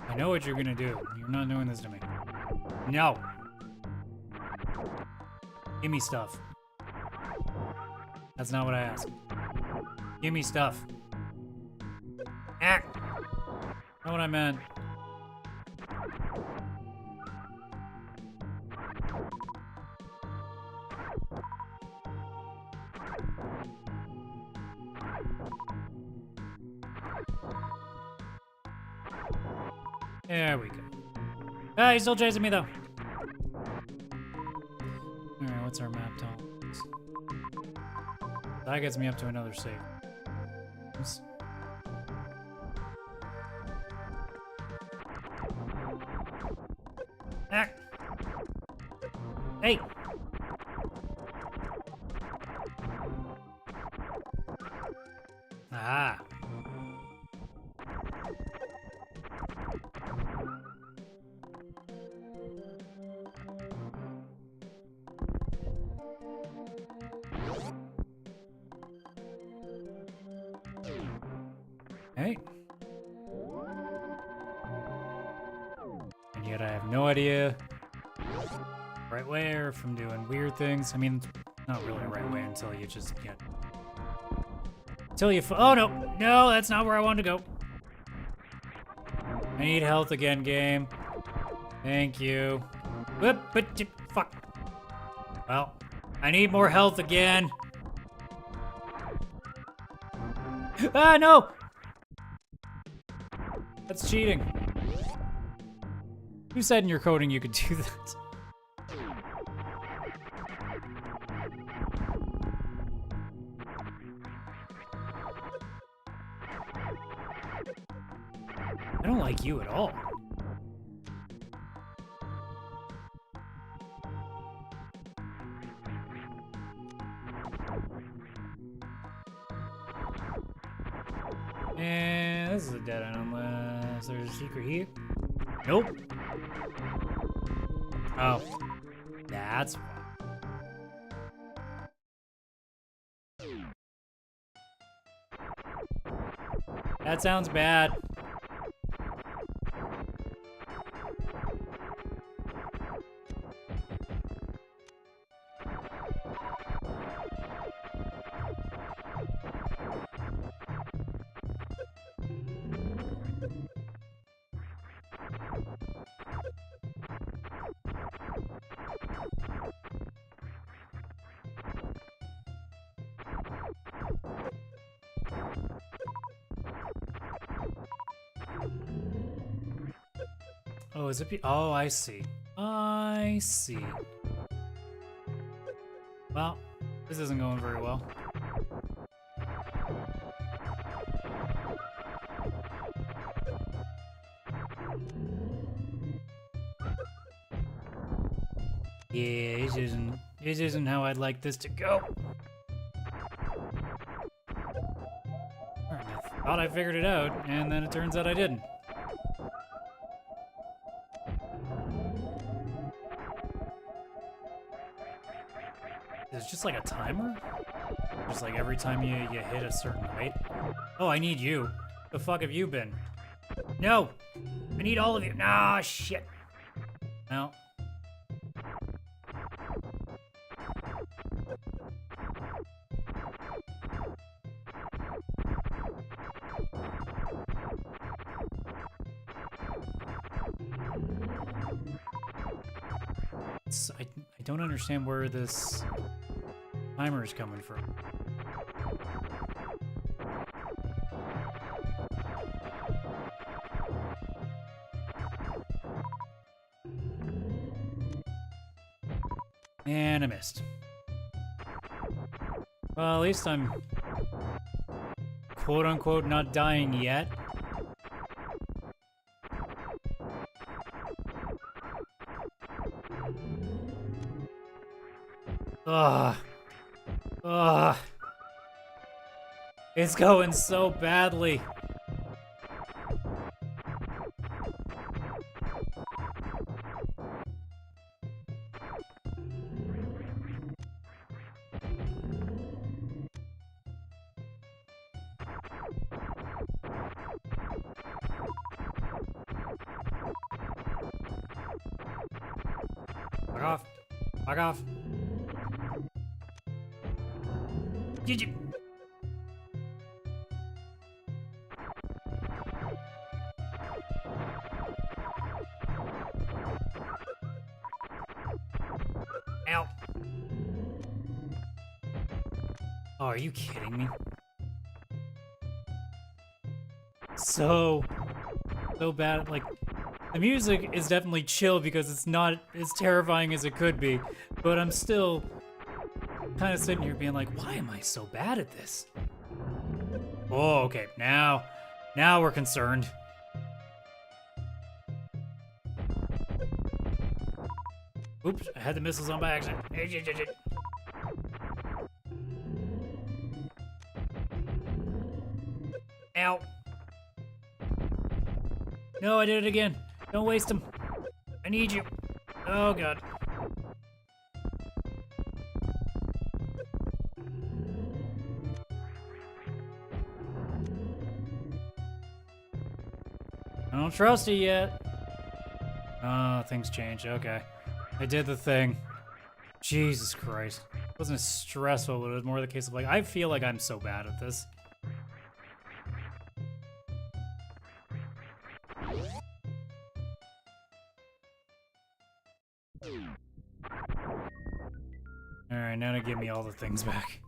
I know what you're gonna do. You're not doing this to me. No. Give me stuff. That's not what I asked. Give me stuff. Ah! Not what I meant. There we go. Ah, he's still chasing me though. Alright, what's our map tolerance? That gets me up to another save. Oops. Ah! Hey! Ah. Hey. And yet I have no idea right way or from doing weird things. I mean, it's not really the right way until you just get... Until you... Oh, no. No, that's not where I wanted to go. I need health again, game. Thank you. Whoop, but fuck. Well, I need more health again. Ah, no! That's cheating. Who said in your coding you could do that? I don't like you at all. And this is a dead end unless there's a secret here. Nope. Oh. That's why. That sounds bad. Oh, is it? Oh, I see. I see. Well, this isn't going very well. Yeah, this isn't how I'd like this to go. Alright, I thought I figured it out, and then it turns out I didn't. Is it just like a timer? Just like every time you hit a certain height? Oh, I need you. The fuck have you been? No! I need all of you. Nah, shit. No. I don't understand where this timer is coming from. And I missed. Well, at least I'm quote-unquote not dying yet. Ugh. Ugh. It's going so badly. Fuck off. Fuck off. Did you? Ow. Oh, are you kidding me? So bad. Like, the music is definitely chill because it's not as terrifying as it could be, but I'm still kind of sitting here being like, why am I so bad at this? Oh, okay. Now we're concerned. Oops, I had the missiles on by accident. Ow. No, I did it again. Don't waste them. I need you. Oh, God. I don't trust you yet. Oh, things changed. Okay. I did the thing. Jesus Christ. It wasn't as stressful, but it was more the case of like, I feel like I'm so bad at this. Alright, now to give me all the things back.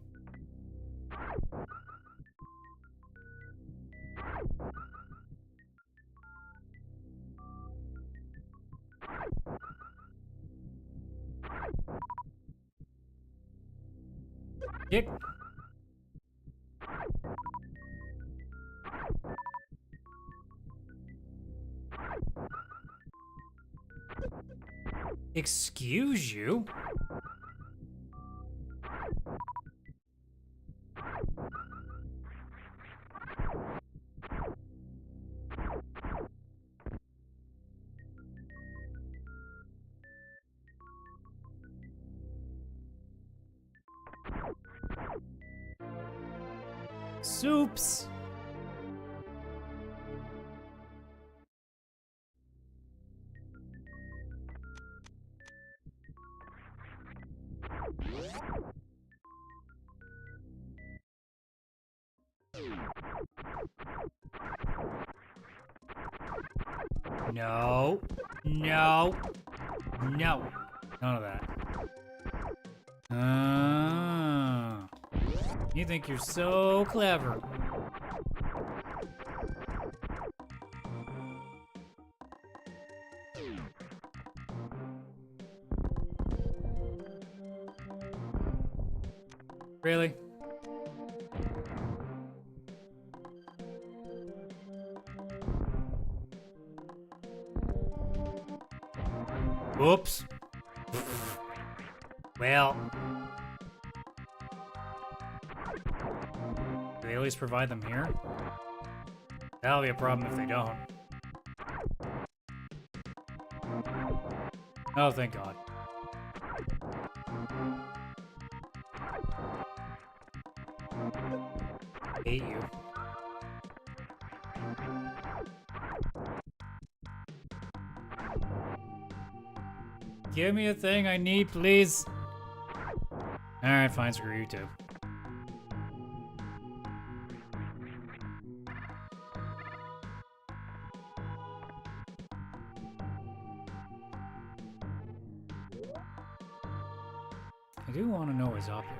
Kick. Excuse you? Soups. No. No. No. None of that. You think you're so clever. Really? Whoops. Well. Do they at least provide them here? That'll be a problem if they don't. Oh, thank God. Hate you. Give me a thing I need, please. Alright, fine, screw you too. I do want to know what's up here.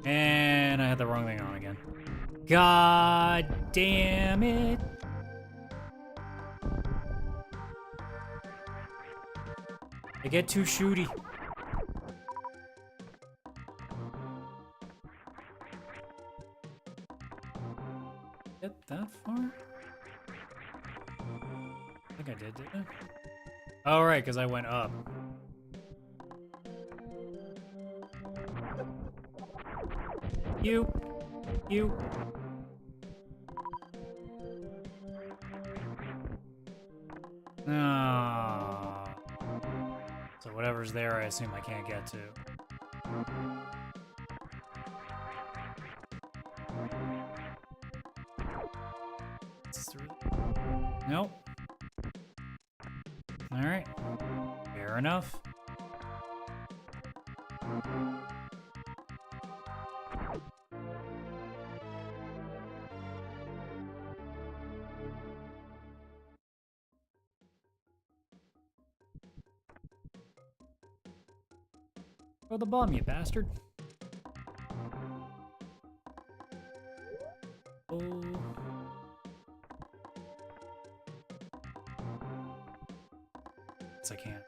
And I had the wrong thing on again. God damn it. I get too shooty. Get that far? I think I did, didn't I? Oh, right, because I went up. You. Oh. So whatever's there, I assume I can't get to. Nope. Alright. Fair enough. Throw the bomb, you bastard. Oh. Yes, I can't.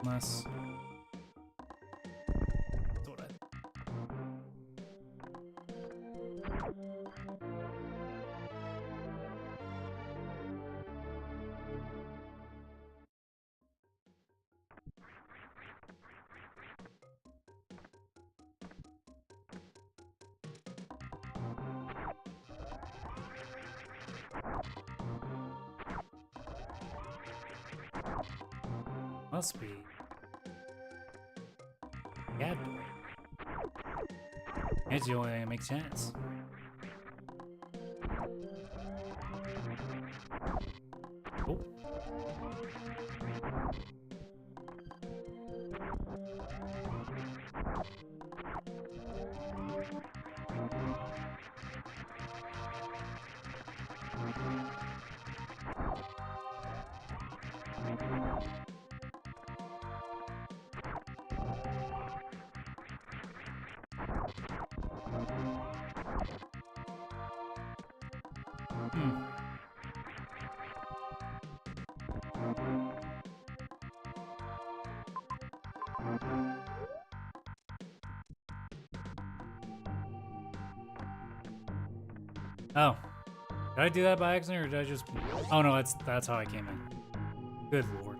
Unless... That's what I... Must be. Yeah. It's the only thing that makes sense. Oh. Oh. Did I do that by accident or did I just... Oh no, that's how I came in. Good lord.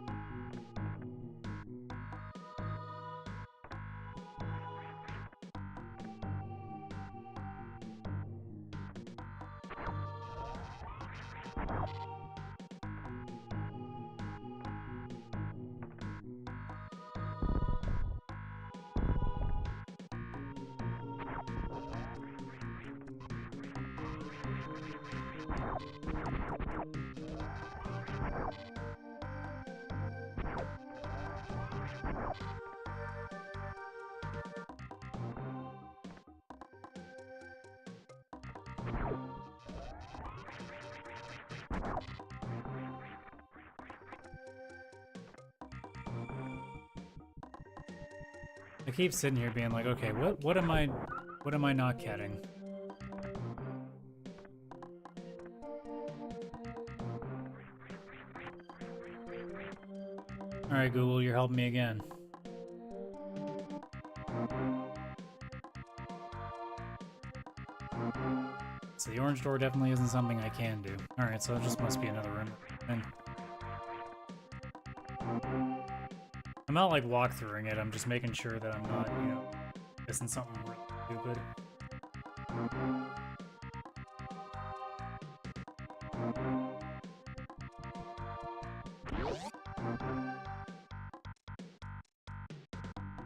I keep sitting here being like, okay, what am I not getting? All right, Google, you're helping me again. So the orange door definitely isn't something I can do. All right, so it just must be another room thing. I'm not like walkthroughing it. I'm just making sure that I'm not, you know, missing something really stupid.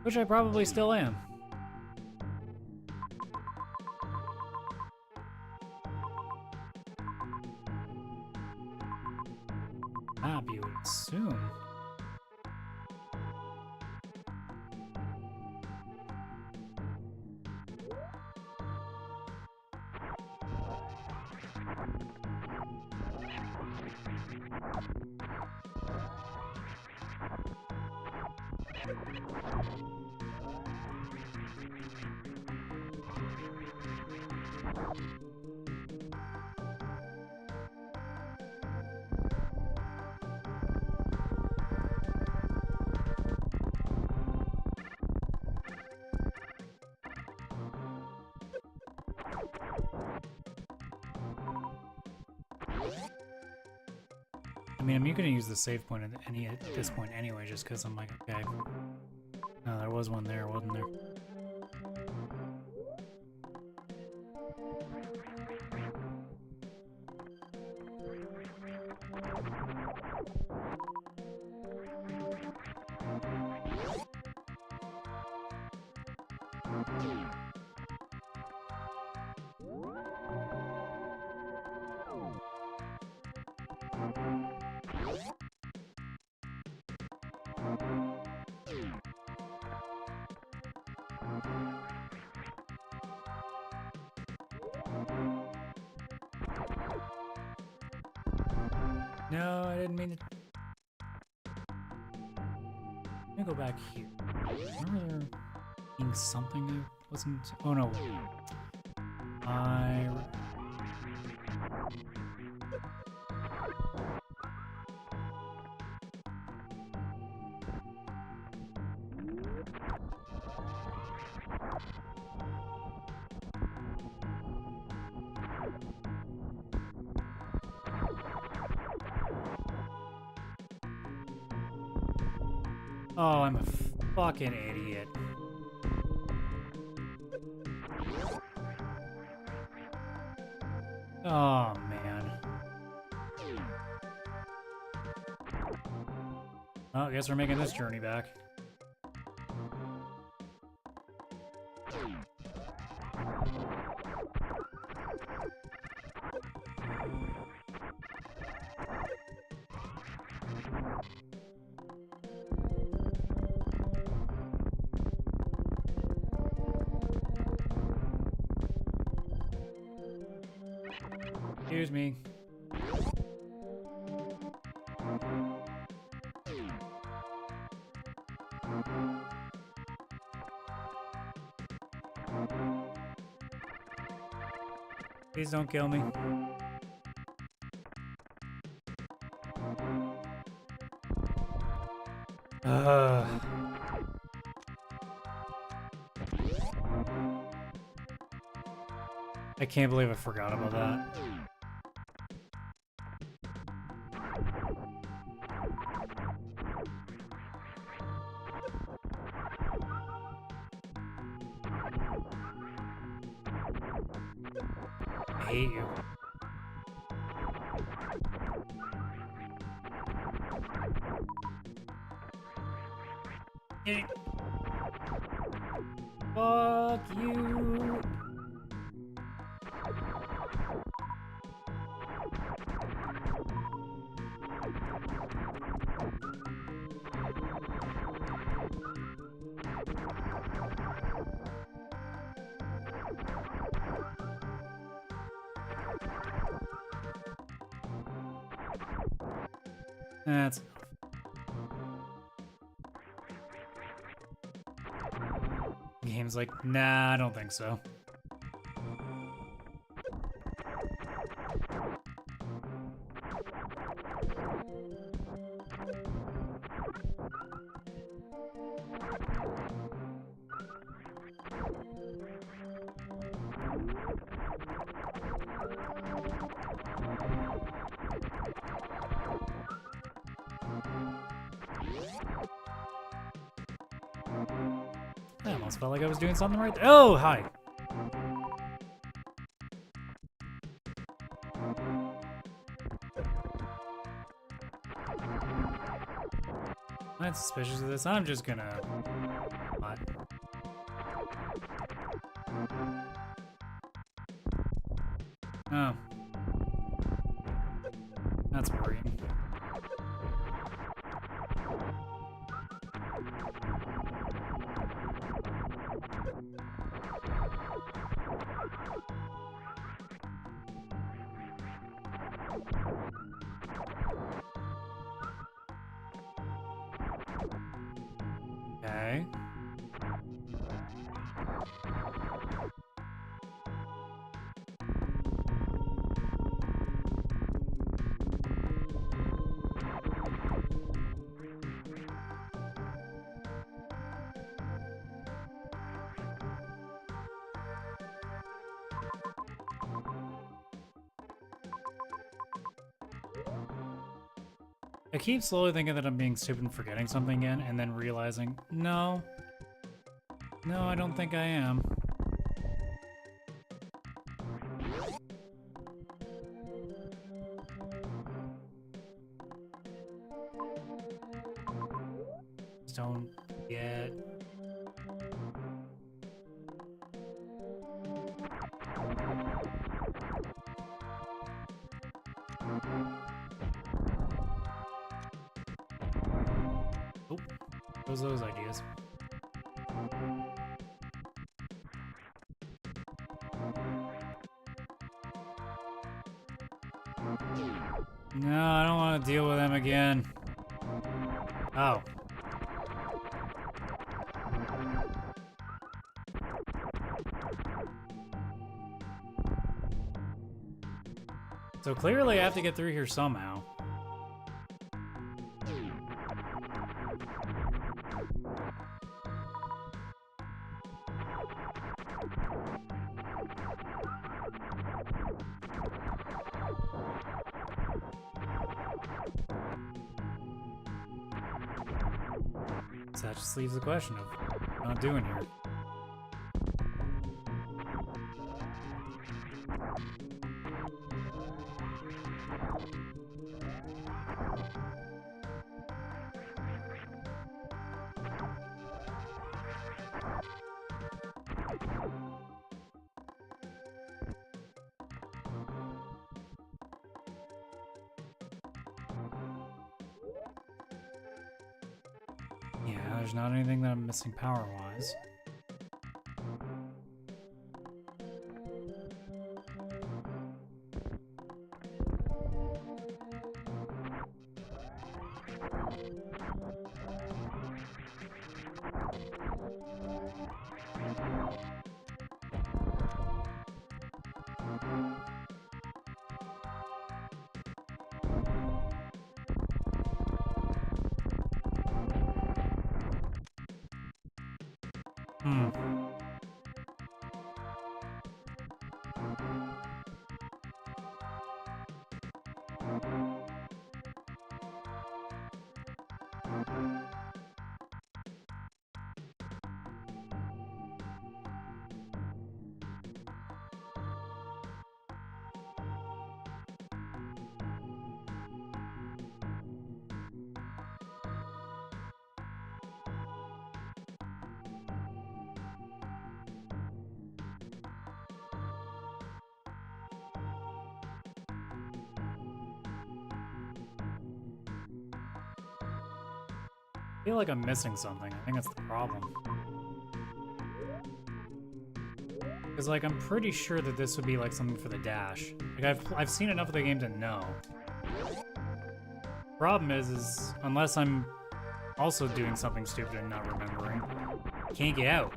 Which I probably still am. You would assume. I mean, I'm gonna use the save point at this point anyway, just because I'm like, okay. No, there was one there, wasn't there? No, I didn't mean to. Let me go back here. Remember there being something that wasn't. Oh no. Oh, I'm a fucking idiot. Oh, man. Oh, I guess we're making this journey back. Excuse me. Please don't kill me. I can't believe I forgot about that. I hate you. Fuck you. That's game's like, nah, I don't think so. I almost felt like I was doing something right there. Oh, hi. I'm not suspicious of this. I'm just gonna... What? Oh. That's worrying. Okay. I keep slowly thinking that I'm being stupid and forgetting something again, and then realizing, no. No, I don't think I am. Just don't get... Oh, those ideas. No, I don't want to deal with them again. Oh. So clearly I have to get through here somehow. So that just leaves the question of what I'm doing here. Yeah, there's not anything that I'm missing power-wise. I feel like I'm missing something. I think that's the problem. Because, like, I'm pretty sure that this would be, like, something for the dash. Like, I've seen enough of the game to know. Problem is unless I'm also doing something stupid and not remembering, I can't get out.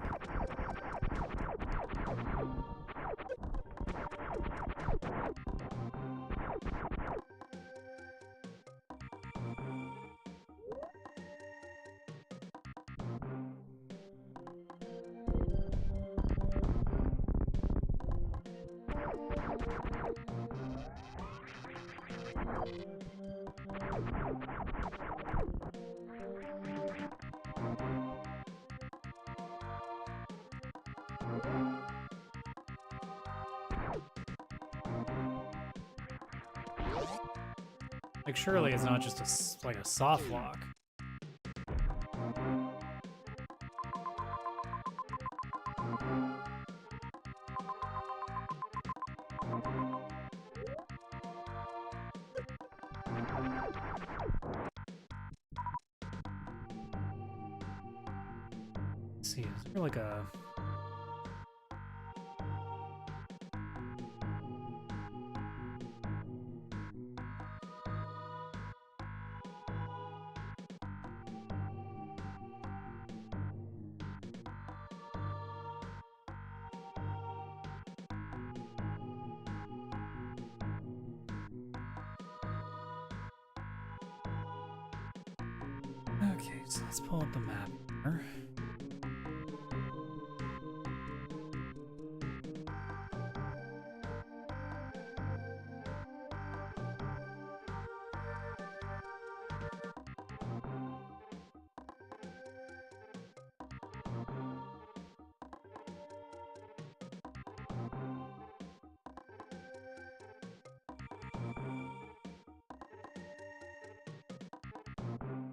Like, surely it's not just like a soft lock. Let's see, is there like a... Okay, so let's pull up the map here.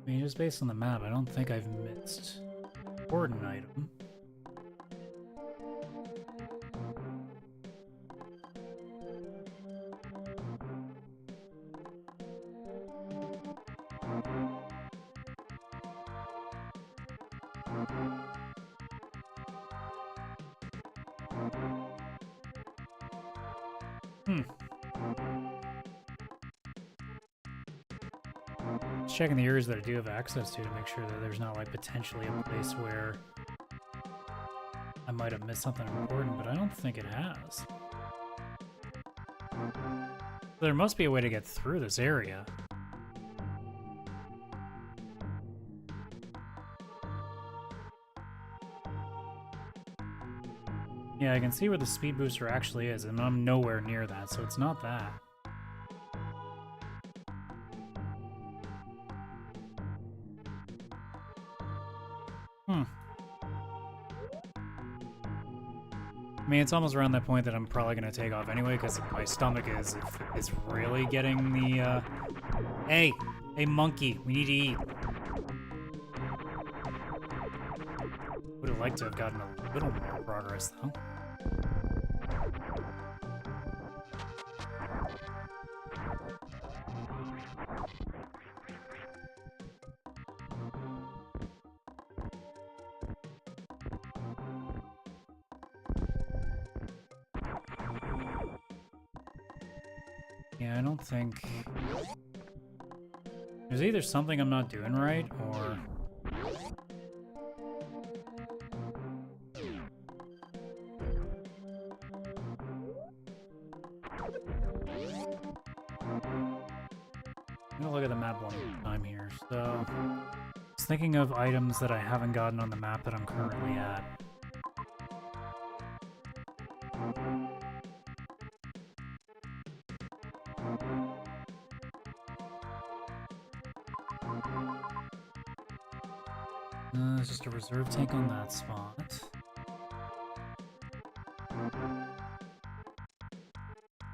I mean, just based on the map, I don't think I've missed an important item. Just checking the areas that I do have access to make sure that there's not like potentially a place where I might have missed something important, but I don't think it has. There must be a way to get through this area. Yeah, I can see where the speed booster actually is, and I'm nowhere near that, so it's not that. I mean, it's almost around that point that I'm probably going to take off anyway, because my stomach is really getting the, Hey! Hey, monkey! We need to eat! Would have liked to have gotten a little more progress, though. Yeah, I don't think... There's either something I'm not doing right, or... I'm gonna look at the map one more time here. So, I was thinking of items that I haven't gotten on the map that I'm currently at. There's just a reserve tank on that spot.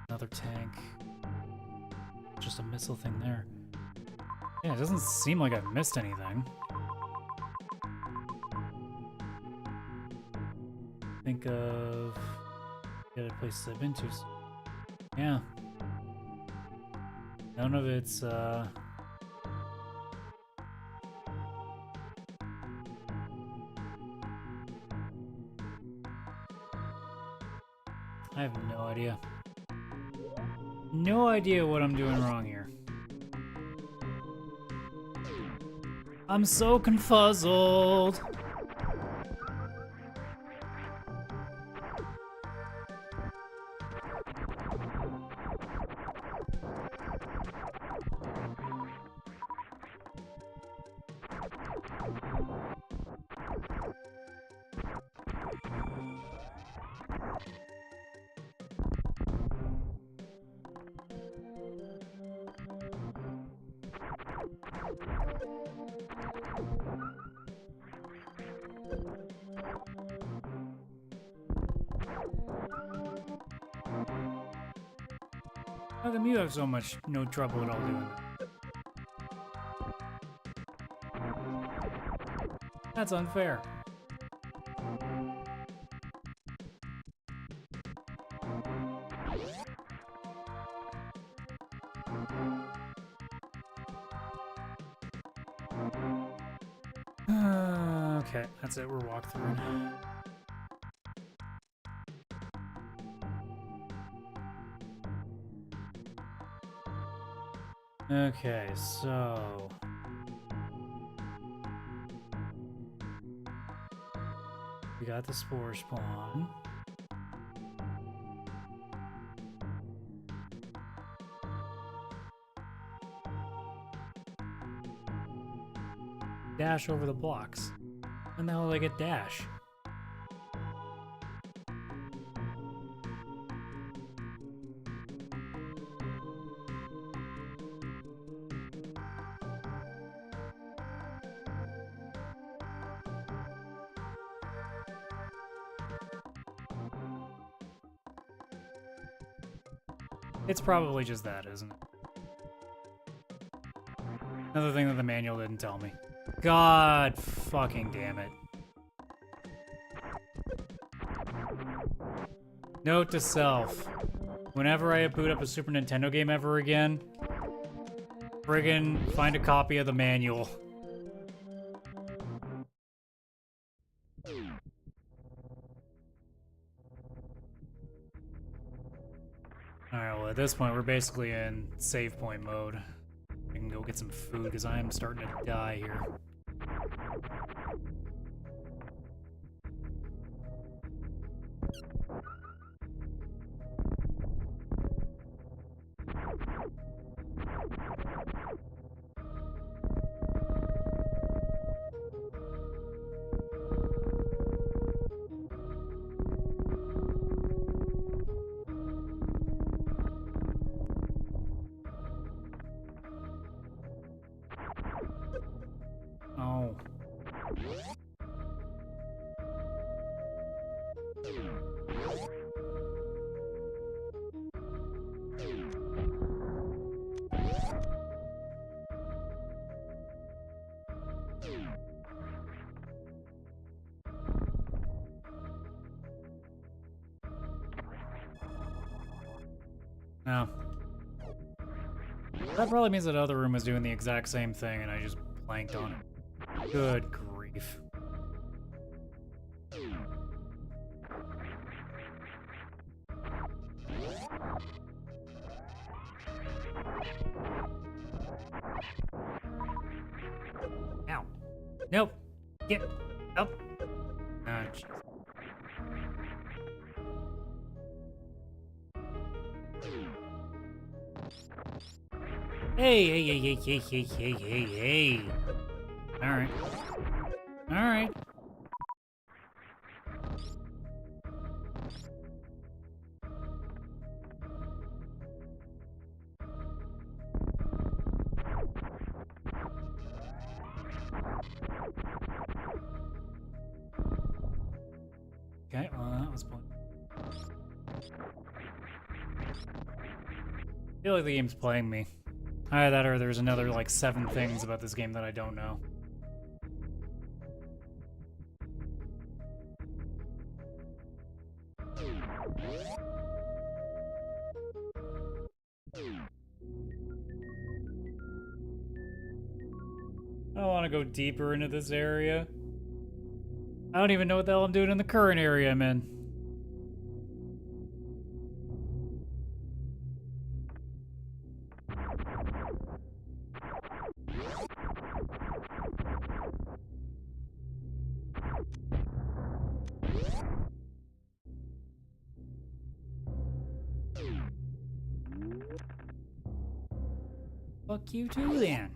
Another tank. Just a missile thing there. Yeah, it doesn't seem like I've missed anything. Think of the other places I've been to. Yeah. None of it's, I have no idea. No idea what I'm doing wrong here. I'm so confuzzled. How come you have so much no trouble at all doing that? That's unfair. Okay, that's it. We're walkthrough. Okay, so... we got the spore spawn. Dash over the blocks. And now they get dash. It's probably just that, isn't it? Another thing that the manual didn't tell me. God fucking damn it. Note to self. Whenever I boot up a Super Nintendo game ever again, friggin' find a copy of the manual. Alright, well at this point we're basically in save point mode. I can go get some food because I am starting to die here. Oh. No. That probably means that other room is doing the exact same thing and I just blanked on it. Good grief. Nope. Get up. Ah, jeez. Hey. Alright. Alright. Okay, well, that was fun. I feel like the game's playing me. Either that or there's another, like, 7 things about this game that I don't know. I don't want to go deeper into this area. I don't even know what the hell I'm doing in the current area I'm in. Fuck you too, then.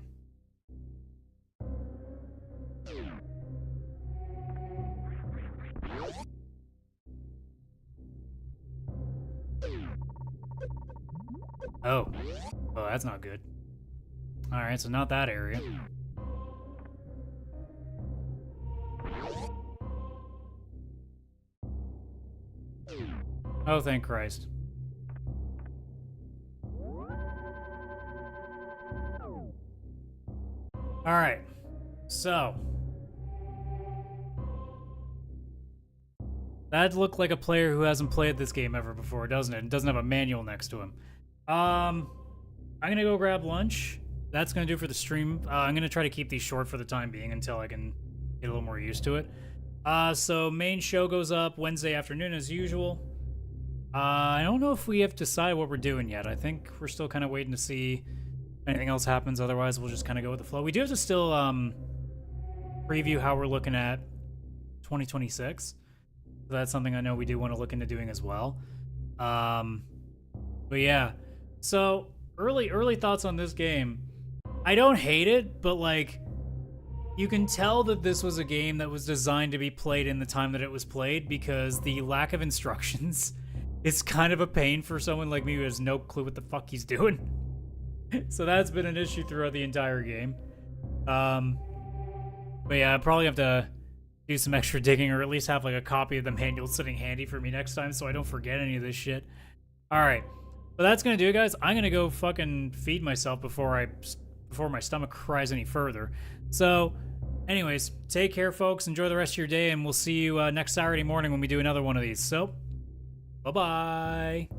Oh. Oh, that's not good. Alright, so not that area. Oh, thank Christ. Alright. So. That looked like a player who hasn't played this game ever before, doesn't it? It doesn't have a manual next to him. I'm gonna go grab lunch. That's gonna do for the stream. I'm gonna try to keep these short for the time being until I can get a little more used to it. So main show goes up Wednesday afternoon as usual. I don't know if we have decided what we're doing yet. I think we're still kind of waiting to see if anything else happens. Otherwise, we'll just kind of go with the flow. We do have to still preview how we're looking at 2026. So that's something I know we do want to look into doing as well. But yeah, so early thoughts on this game. I don't hate it, but like, you can tell that this was a game that was designed to be played in the time that it was played because the lack of instructions is kind of a pain for someone like me who has no clue what the fuck he's doing. So that's been an issue throughout the entire game. But yeah, I probably have to do some extra digging or at least have like a copy of the manual sitting handy for me next time so I don't forget any of this shit. Alright, but that's gonna do it, guys. I'm gonna go fucking feed myself before my stomach cries any further. So, anyways, take care, folks. Enjoy the rest of your day, and we'll see you next Saturday morning when we do another one of these. So, bye-bye.